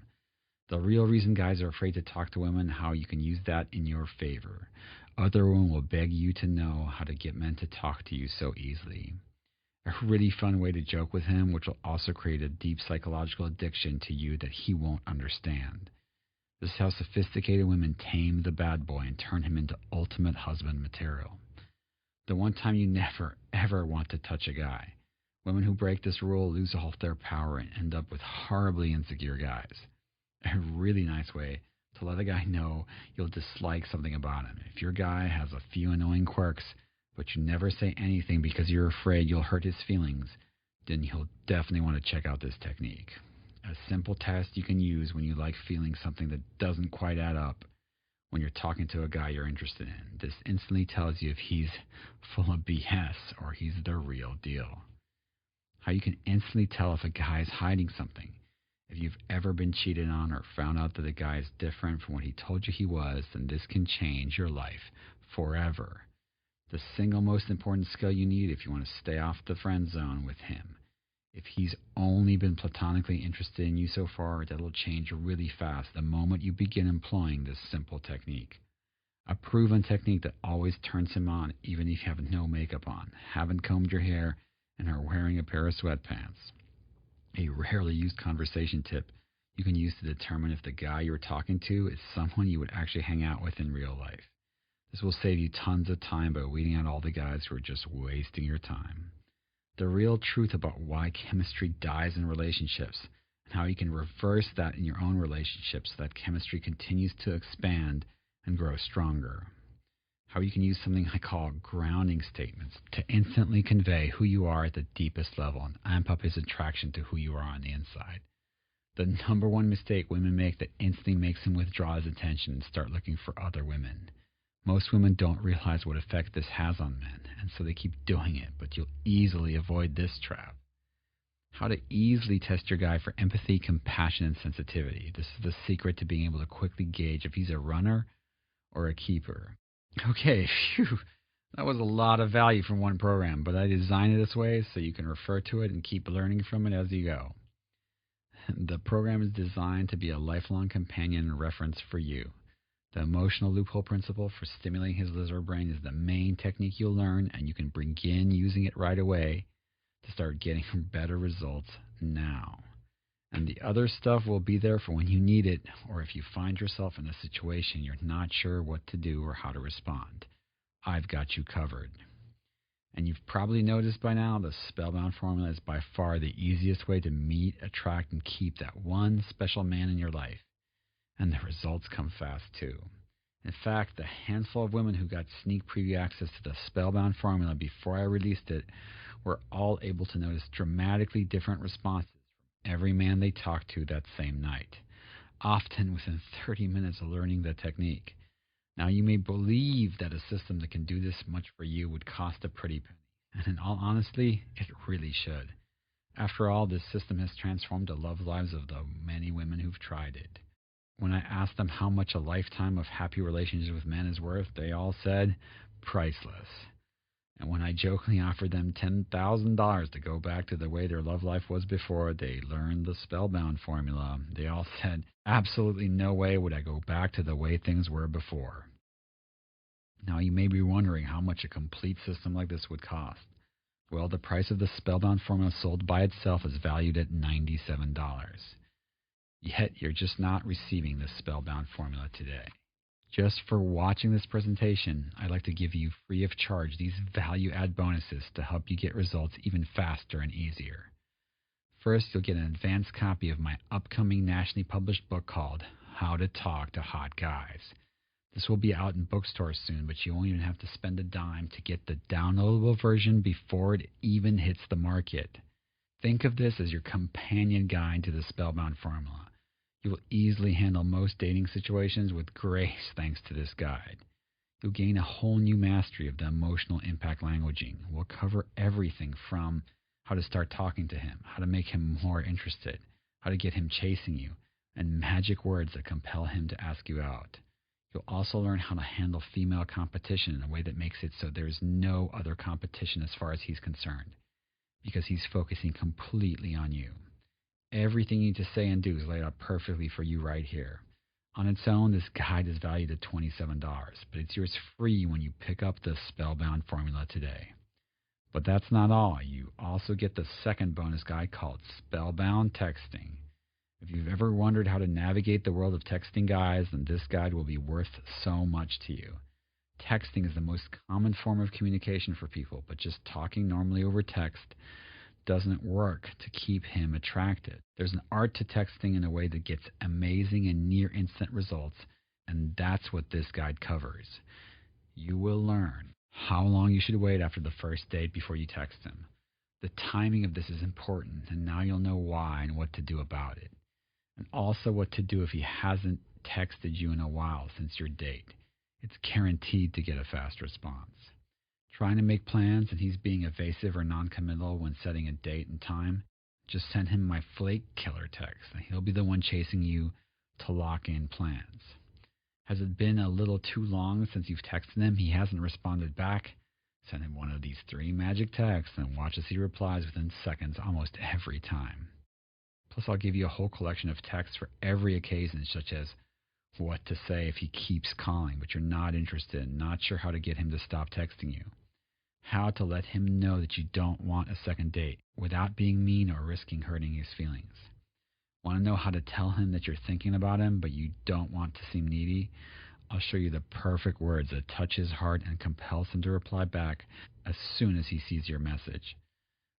The real reason guys are afraid to talk to women, how you can use that in your favor. Other women will beg you to know how to get men to talk to you so easily. A really fun way to joke with him, which will also create a deep psychological addiction to you that he won't understand. This is how sophisticated women tame the bad boy and turn him into ultimate husband material. The one time you never, ever want to touch a guy. Women who break this rule lose all their power and end up with horribly insecure guys. A really nice way to let a guy know you'll dislike something about him. If your guy has a few annoying quirks, but you never say anything because you're afraid you'll hurt his feelings, then you'll definitely want to check out this technique. A simple test you can use when you like feeling something that doesn't quite add up when you're talking to a guy you're interested in. This instantly tells you if he's full of BS or he's the real deal. How you can instantly tell if a guy is hiding something. If you've ever been cheated on or found out that a guy is different from what he told you he was, then this can change your life forever. The single most important skill you need if you want to stay off the friend zone with him. If he's only been platonically interested in you so far, that'll change really fast the moment you begin employing this simple technique. A proven technique that always turns him on even if you have no makeup on, haven't combed your hair, and are wearing a pair of sweatpants. A rarely used conversation tip you can use to determine if the guy you're talking to is someone you would actually hang out with in real life. This will save you tons of time by weeding out all the guys who are just wasting your time. The real truth about why chemistry dies in relationships and how you can reverse that in your own relationships so that chemistry continues to expand and grow stronger. How you can use something I call grounding statements to instantly convey who you are at the deepest level and amp up his attraction to who you are on the inside. The number one mistake women make that instantly makes him withdraw his attention and start looking for other women. Most women don't realize what effect this has on men, and so they keep doing it, but you'll easily avoid this trap. How to easily test your guy for empathy, compassion, and sensitivity. This is the secret to being able to quickly gauge if he's a runner or a keeper. Okay, phew, that was a lot of value from one program, but I designed it this way so you can refer to it and keep learning from it as you go. The program is designed to be a lifelong companion and reference for you. The emotional loophole principle for stimulating his lizard brain is the main technique you'll learn, and you can begin using it right away to start getting better results now. And the other stuff will be there for when you need it, or if you find yourself in a situation you're not sure what to do or how to respond. I've got you covered. And you've probably noticed by now the Spellbound Formula is by far the easiest way to meet, attract, and keep that one special man in your life. And the results come fast too. In fact, the handful of women who got sneak preview access to the Spellbound Formula before I released it were all able to notice dramatically different responses from every man they talked to that same night, often within 30 minutes of learning the technique. Now, you may believe that a system that can do this much for you would cost a pretty penny, and in all honesty, it really should. After all, this system has transformed the love lives of the many women who've tried it. When I asked them how much a lifetime of happy relationships with men is worth, they all said, priceless. And when I jokingly offered them $10,000 to go back to the way their love life was before they learned the Spellbound Formula, they all said, absolutely no way would I go back to the way things were before. Now you may be wondering how much a complete system like this would cost. Well, the price of the Spellbound Formula sold by itself is valued at $97. Yet you're just not receiving the Spellbound Formula today. Just for watching this presentation, I'd like to give you free of charge these value-add bonuses to help you get results even faster and easier. First, you'll get an advanced copy of my upcoming nationally published book called How to Talk to Hot Guys. This will be out in bookstores soon, but you won't even have to spend a dime to get the downloadable version before it even hits the market. Think of this as your companion guide to the Spellbound Formula. You will easily handle most dating situations with grace thanks to this guide. You'll gain a whole new mastery of the emotional impact languaging. We'll cover everything from how to start talking to him, how to make him more interested, how to get him chasing you, and magic words that compel him to ask you out. You'll also learn how to handle female competition in a way that makes it so there's no other competition as far as he's concerned, because he's focusing completely on you. Everything you need to say and do is laid out perfectly for you right here. On its own, this guide is valued at $27, but it's yours free when you pick up the Spellbound Formula today. But that's not all. You also get the second bonus guide called Spellbound Texting. If you've ever wondered how to navigate the world of texting guys, then this guide will be worth so much to you. Texting is the most common form of communication for people, but just talking normally over text doesn't work to keep him attracted. There's an art to texting in a way that gets amazing and near instant results, and that's what this guide covers. You will learn how long you should wait after the first date before you text him. The timing of this is important, and now you'll know why and what to do about it. And also what to do if he hasn't texted you in a while since your date. It's guaranteed to get a fast response. Trying to make plans and he's being evasive or non-committal when setting a date and time, just send him my flake killer text, and he'll be the one chasing you to lock in plans. Has it been a little too long since you've texted him, he hasn't responded back? Send him one of these 3 magic texts and watch as he replies within seconds almost every time. Plus, I'll give you a whole collection of texts for every occasion, such as what to say if he keeps calling but you're not interested and not sure how to get him to stop texting you. How to let him know that you don't want a second date without being mean or risking hurting his feelings. Want to know how to tell him that you're thinking about him but you don't want to seem needy? I'll show you the perfect words that touch his heart and compels him to reply back as soon as he sees your message.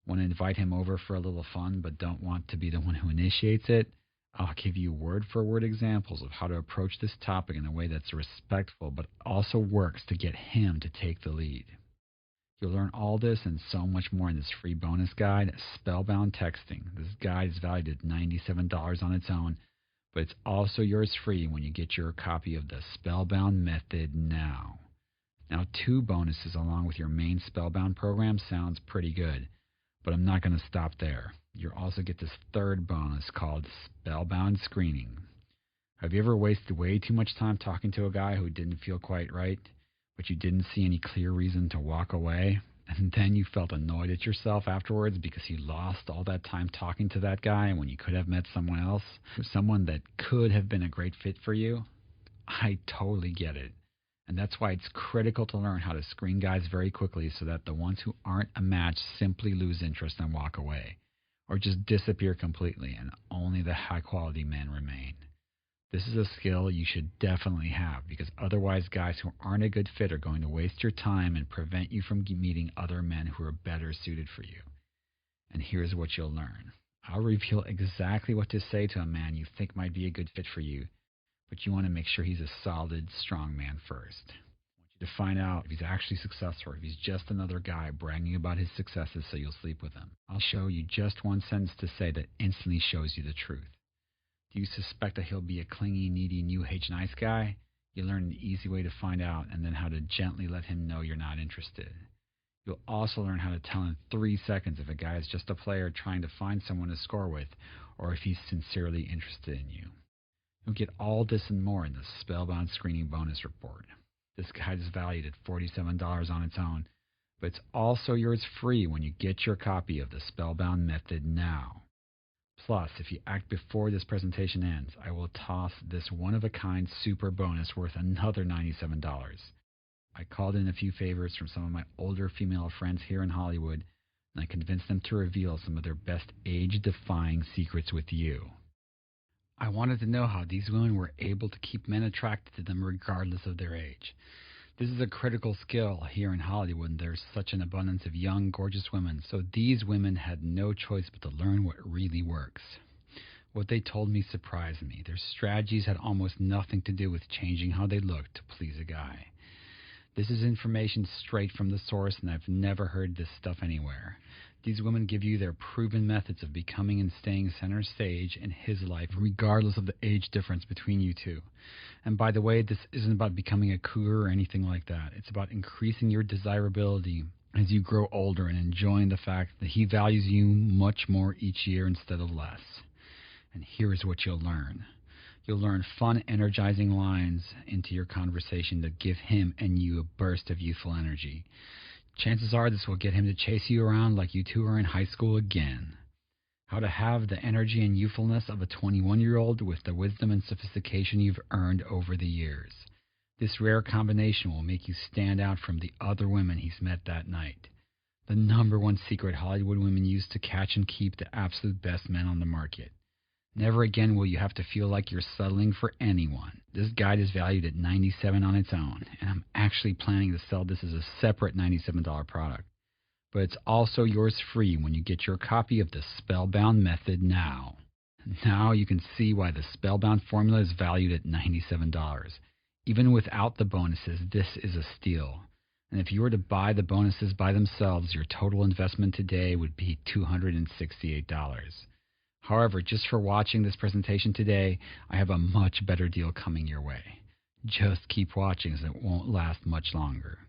Want to invite him over for a little fun but don't want to be the one who initiates it? I'll give you word-for-word examples of how to approach this topic in a way that's respectful but also works to get him to take the lead. You'll learn all this and so much more in this free bonus guide, Spellbound Texting. This guide is valued at $97 on its own, but it's also yours free when you get your copy of the Spellbound Method now. Now, 2 bonuses along with your main Spellbound program sounds pretty good, but I'm not going to stop there. You'll also get this 3rd bonus called Spellbound Screening. Have you ever wasted way too much time talking to a guy who didn't feel quite right, but you didn't see any clear reason to walk away, and then you felt annoyed at yourself afterwards because you lost all that time talking to that guy when you could have met someone else, someone that could have been a great fit for you? I totally get it. And that's why it's critical to learn how to screen guys very quickly so that the ones who aren't a match simply lose interest and walk away, or just disappear completely and only the high-quality men remain. This is a skill you should definitely have because otherwise guys who aren't a good fit are going to waste your time and prevent you from meeting other men who are better suited for you. And here's what you'll learn. I'll reveal exactly what to say to a man you think might be a good fit for you, but you want to make sure he's a solid, strong man first. I want you to find out if he's actually successful or if he's just another guy bragging about his successes so you'll sleep with him. I'll show you just one sentence to say that instantly shows you the truth. Do you suspect that he'll be a clingy, needy, new age nice guy? You learn an easy way to find out and then how to gently let him know you're not interested. You'll also learn how to tell in 3 seconds if a guy is just a player trying to find someone to score with or if he's sincerely interested in you. You'll get all this and more in the Spellbound Screening Bonus Report. This guide is valued at $47 on its own, but it's also yours free when you get your copy of the Spellbound Method now. Plus, if you act before this presentation ends, I will toss this one-of-a-kind super bonus worth another $97. I called in a few favors from some of my older female friends here in Hollywood, and I convinced them to reveal some of their best age-defying secrets with you. I wanted to know how these women were able to keep men attracted to them regardless of their age. This is a critical skill here in Hollywood, and there's such an abundance of young, gorgeous women, so these women had no choice but to learn what really works. What they told me surprised me. Their strategies had almost nothing to do with changing how they looked to please a guy. This is information straight from the source, and I've never heard this stuff anywhere. These women give you their proven methods of becoming and staying center stage in his life, regardless of the age difference between you two. And by the way, this isn't about becoming a cougar or anything like that. It's about increasing your desirability as you grow older and enjoying the fact that he values you much more each year instead of less. And here's what you'll learn. You'll learn fun, energizing lines into your conversation that give him and you a burst of youthful energy. Chances are this will get him to chase you around like you two are in high school again. How to have the energy and youthfulness of a 21-year-old with the wisdom and sophistication you've earned over the years. This rare combination will make you stand out from the other women he's met that night. The #1 secret Hollywood women use to catch and keep the absolute best men on the market. Never again will you have to feel like you're settling for anyone. This guide is valued at $97 on its own, and I'm actually planning to sell this as a separate $97 product. But it's also yours free when you get your copy of the Spellbound Method now. Now you can see why the Spellbound Formula is valued at $97. Even without the bonuses, this is a steal. And if you were to buy the bonuses by themselves, your total investment today would be $268. However, just for watching this presentation today, I have a much better deal coming your way. Just keep watching as it won't last much longer.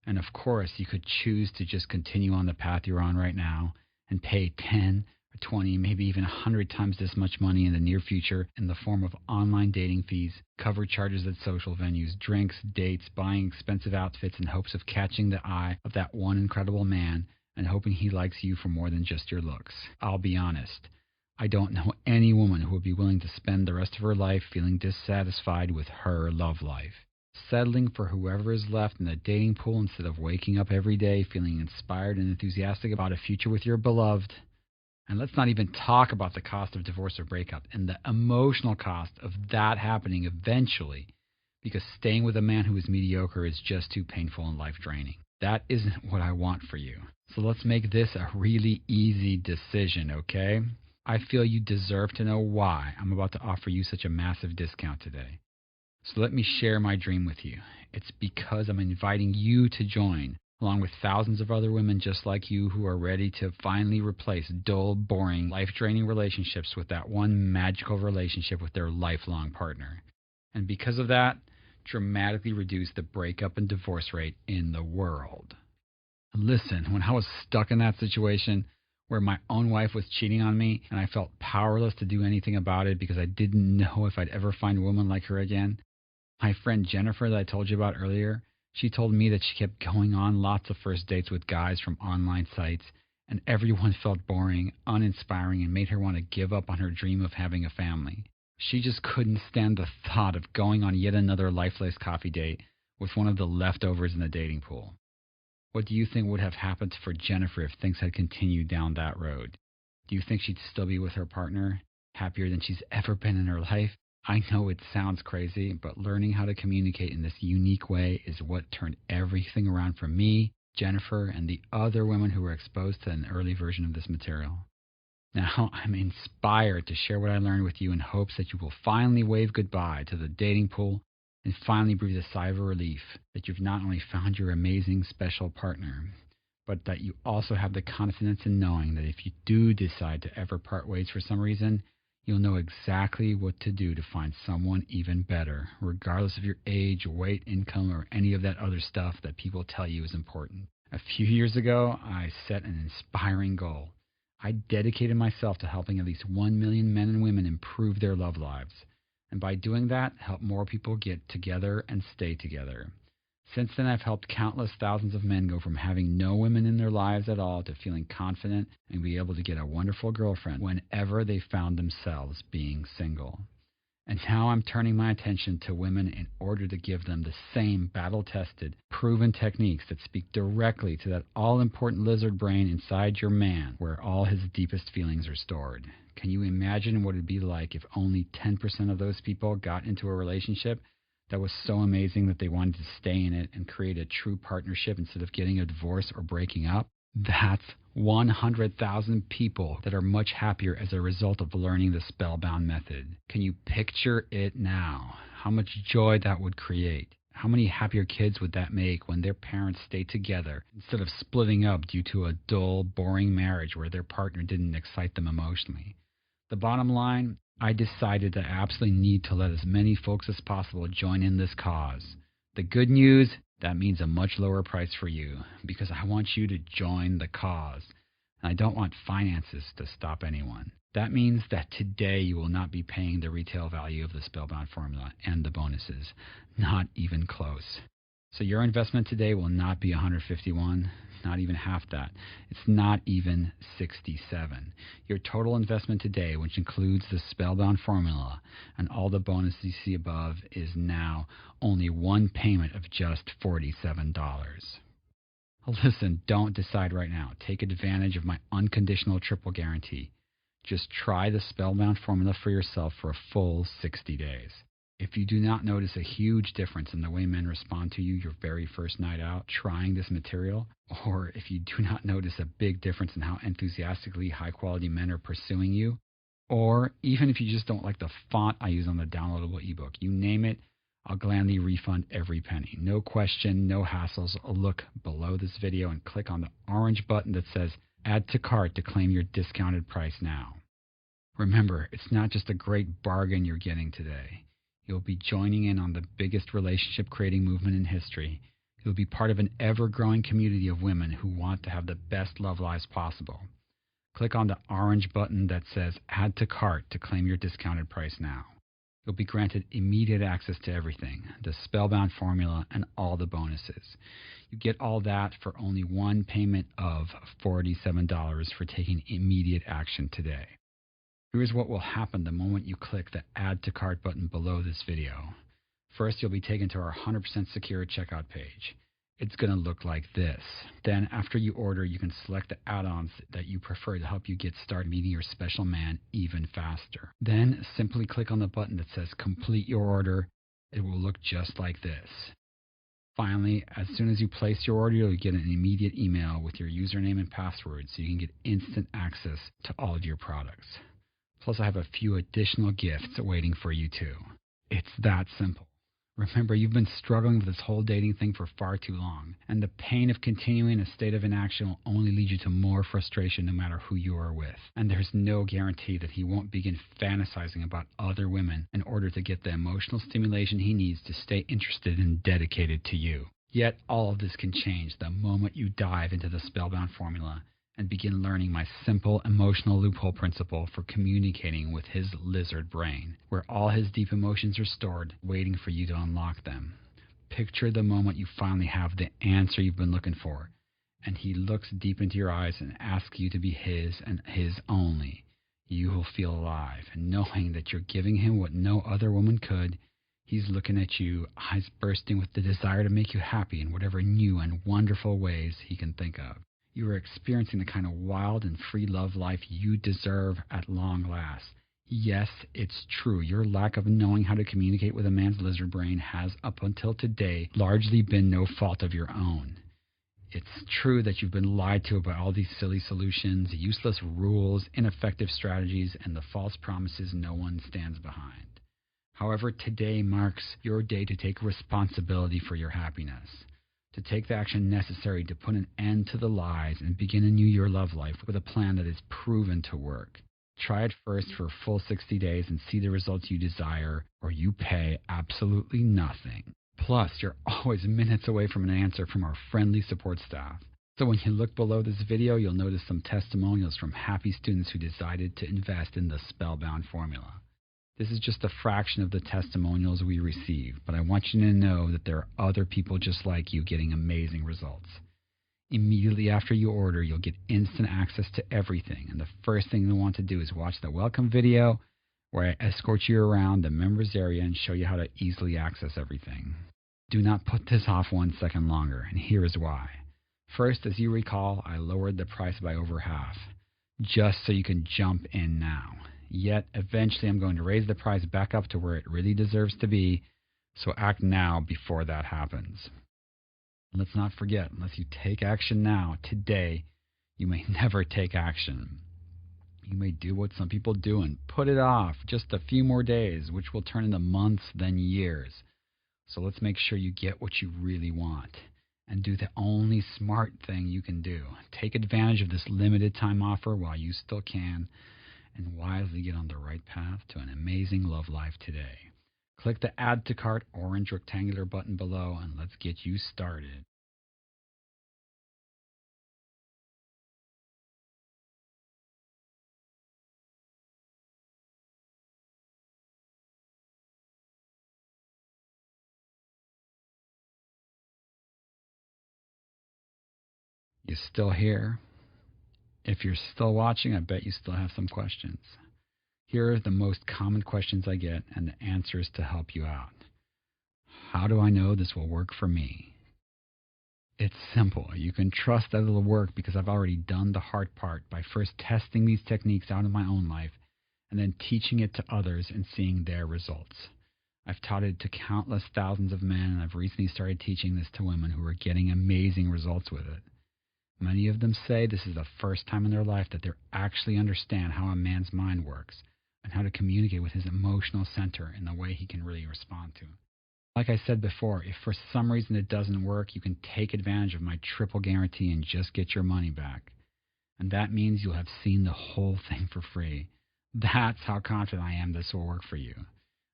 And of course, you could choose to just continue on the path you're on right now and pay 10 or 20, maybe even 100 times this much money in the near future in the form of online dating fees, cover charges at social venues, drinks, dates, buying expensive outfits in hopes of catching the eye of that one incredible man and hoping he likes you for more than just your looks. I'll be honest. I don't know any woman who would be willing to spend the rest of her life feeling dissatisfied with her love life, settling for whoever is left in the dating pool instead of waking up every day feeling inspired and enthusiastic about a future with your beloved. And let's not even talk about the cost of divorce or breakup and the emotional cost of that happening eventually, because staying with a man who is mediocre is just too painful and life-draining. That isn't what I want for you. So let's make this a really easy decision, okay? I feel you deserve to know why I'm about to offer you such a massive discount today. So let me share my dream with you. It's because I'm inviting you to join, along with thousands of other women just like you who are ready to finally replace dull, boring, life-draining relationships with that one magical relationship with their lifelong partner. And because of that, dramatically reduce the breakup and divorce rate in the world. Listen, when I was stuck in that situation where my own wife was cheating on me and I felt powerless to do anything about it because I didn't know if I'd ever find a woman like her again, my friend Jennifer that I told you about earlier, she told me that she kept going on lots of first dates with guys from online sites, and everyone felt boring, uninspiring, and made her want to give up on her dream of having a family. She just couldn't stand the thought of going on yet another lifeless coffee date with one of the leftovers in the dating pool. What do you think would have happened for Jennifer if things had continued down that road? Do you think she'd still be with her partner, happier than she's ever been in her life? I know it sounds crazy, but learning how to communicate in this unique way is what turned everything around for me, Jennifer, and the other women who were exposed to an early version of this material. Now, I'm inspired to share what I learned with you in hopes that you will finally wave goodbye to the dating pool and finally breathe a sigh of relief that you've not only found your amazing special partner, but that you also have the confidence in knowing that if you do decide to ever part ways for some reason, you'll know exactly what to do to find someone even better, regardless of your age, weight, income, or any of that other stuff that people tell you is important. A few years ago, I set an inspiring goal. I dedicated myself to helping at least 1 million men and women improve their love lives, and by doing that, help more people get together and stay together. Since then, I've helped countless thousands of men go from having no women in their lives at all to feeling confident and be able to get a wonderful girlfriend whenever they found themselves being single. And now I'm turning my attention to women in order to give them the same battle-tested, proven techniques that speak directly to that all-important lizard brain inside your man where all his deepest feelings are stored. Can you imagine what it'd be like if only 10% of those people got into a relationship that was so amazing that they wanted to stay in it and create a true partnership instead of getting a divorce or breaking up? That's 100,000 people that are much happier as a result of learning the Spellbound method. Can you picture it now? How much joy that would create? How many happier kids would that make when their parents stayed together instead of splitting up due to a dull, boring marriage where their partner didn't excite them emotionally? The bottom line, I decided that I absolutely need to let as many folks as possible join in this cause. The good news, that means a much lower price for you, because I want you to join the cause. And I don't want finances to stop anyone. That means that today you will not be paying the retail value of the Spellbound Formula and the bonuses. Not even close. So your investment today will not be 151, not even half that. It's not even 67. Your total investment today, which includes the Spellbound Formula and all the bonuses you see above, is now only one payment of just $47. Listen, don't decide right now. Take advantage of my unconditional triple guarantee. Just try the Spellbound Formula for yourself for a full 60 days. If you do not notice a huge difference in the way men respond to you your very first night out trying this material, or if you do not notice a big difference in how enthusiastically high-quality men are pursuing you, or even if you just don't like the font I use on the downloadable ebook, you name it, I'll gladly refund every penny. No question, no hassles. Look below this video and click on the orange button that says Add to Cart to claim your discounted price now. Remember, it's not just a great bargain you're getting today. You'll be joining in on the biggest relationship-creating movement in history. You'll be part of an ever-growing community of women who want to have the best love lives possible. Click on the orange button that says Add to Cart to claim your discounted price now. You'll be granted immediate access to everything, the Spellbound Formula and all the bonuses. You get all that for only one payment of $47 for taking immediate action today. Here's what will happen the moment you click the Add to Cart button below this video. First, you'll be taken to our 100% secure checkout page. It's going to look like this. Then, after you order, you can select the add-ons that you prefer to help you get started meeting your special man even faster. Then, simply click on the button that says Complete Your Order, It will look just like this. Finally, as soon as you place your order, you'll get an immediate email with your username and password so you can get instant access to all of your products. Plus, I have a few additional gifts waiting for you too. It's that simple. Remember, you've been struggling with this whole dating thing for far too long, and the pain of continuing a state of inaction will only lead you to more frustration no matter who you are with. And there's no guarantee that he won't begin fantasizing about other women in order to get the emotional stimulation he needs to stay interested and dedicated to you. Yet all of this can change the moment you dive into the Spellbound Formula and begin learning my simple emotional loophole principle for communicating with his lizard brain, where all his deep emotions are stored, waiting for you to unlock them. Picture the moment you finally have the answer you've been looking for, and he looks deep into your eyes and asks you to be his and his only. You will feel alive, and knowing that you're giving him what no other woman could. He's looking at you, eyes bursting with the desire to make you happy in whatever new and wonderful ways he can think of. You are experiencing the kind of wild and free love life you deserve at long last. Yes, it's true. Your lack of knowing how to communicate with a man's lizard brain has, up until today, largely been no fault of your own. It's true that you've been lied to about all these silly solutions, useless rules, ineffective strategies, and the false promises no one stands behind. However, today marks your day to take responsibility for your happiness, to take the action necessary to put an end to the lies and begin anew your love life with a plan that is proven to work. Try it first for a full 60 days and see the results you desire, or you pay absolutely nothing. Plus, you're always minutes away from an answer from our friendly support staff. So when you look below this video, you'll notice some testimonials from happy students who decided to invest in the Spellbound Formula. This is just a fraction of the testimonials we receive, but I want you to know that there are other people just like you getting amazing results. Immediately after you order, you'll get instant access to everything, and the first thing you'll want to do is watch the welcome video where I escort you around the members area and show you how to easily access everything. Do not put this off 1 second longer, and here is why. First, as you recall, I lowered the price by over half, just so you can jump in now. Yet, eventually I'm going to raise the price back up to where it really deserves to be, so act now before that happens. Let's not forget, unless you take action now, today, you may never take action. You may do what some people do and put it off just a few more days, which will turn into months, then years. So let's make sure you get what you really want, and do the only smart thing you can do. Take advantage of this limited time offer while you still can, and wisely get on the right path to an amazing love life today. Click the Add to Cart orange rectangular button below and let's get you started. You still here? If you're still watching, I bet you still have some questions. Here are the most common questions I get and the answers to help you out. How do I know this will work for me? It's simple. You can trust that it'll work because I've already done the hard part by first testing these techniques out in my own life and then teaching it to others and seeing their results. I've taught it to countless thousands of men, and I've recently started teaching this to women who are getting amazing results with it. Many of them say this is the first time in their life that they actually understand how a man's mind works and how to communicate with his emotional center in the way he can really respond to. Like I said before, if for some reason it doesn't work, you can take advantage of my triple guarantee and just get your money back. And that means you'll have seen the whole thing for free. That's how confident I am this will work for you.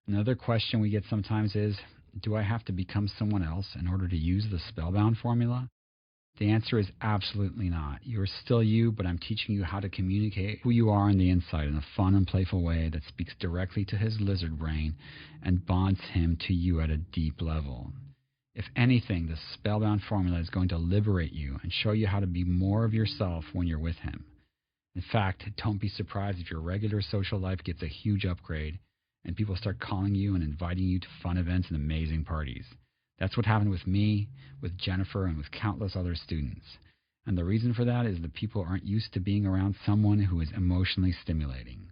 Another question we get sometimes is, do I have to become someone else in order to use the Spellbound Formula? The answer is absolutely not. You are still you, but I'm teaching you how to communicate who you are on the inside in a fun and playful way that speaks directly to his lizard brain and bonds him to you at a deep level. If anything, the Spellbound Formula is going to liberate you and show you how to be more of yourself when you're with him. In fact, don't be surprised if your regular social life gets a huge upgrade and people start calling you and inviting you to fun events and amazing parties. That's what happened with me, with Jennifer, and with countless other students. And the reason for that is that people aren't used to being around someone who is emotionally stimulating.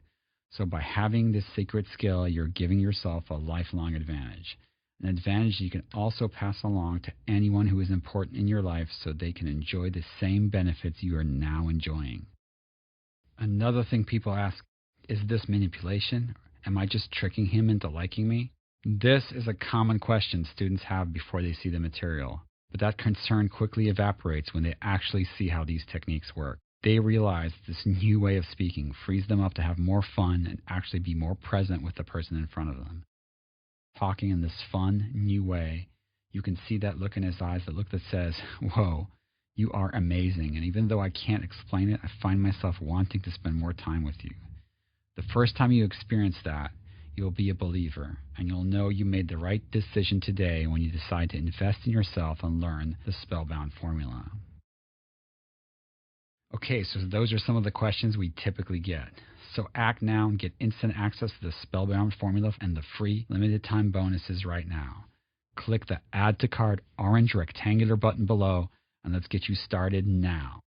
So by having this secret skill, you're giving yourself a lifelong advantage. an advantage you can also pass along to anyone who is important in your life so they can enjoy the same benefits you are now enjoying. Another thing people ask, is this manipulation? Am I just tricking him into liking me? This is a common question students have before they see the material, but that concern quickly evaporates when they actually see how these techniques work. They realize this new way of speaking frees them up to have more fun and actually be more present with the person in front of them. Talking in this fun, new way, you can see that look in his eyes, that look that says, whoa, you are amazing, and even though I can't explain it, I find myself wanting to spend more time with you. The first time you experience that, you'll be a believer, and you'll know you made the right decision today when you decide to invest in yourself and learn the Spellbound Formula. Okay, so those are some of the questions we typically get. So act now and get instant access to the Spellbound Formula and the free limited time bonuses right now. Click the Add to Cart orange rectangular button below, and let's get you started now.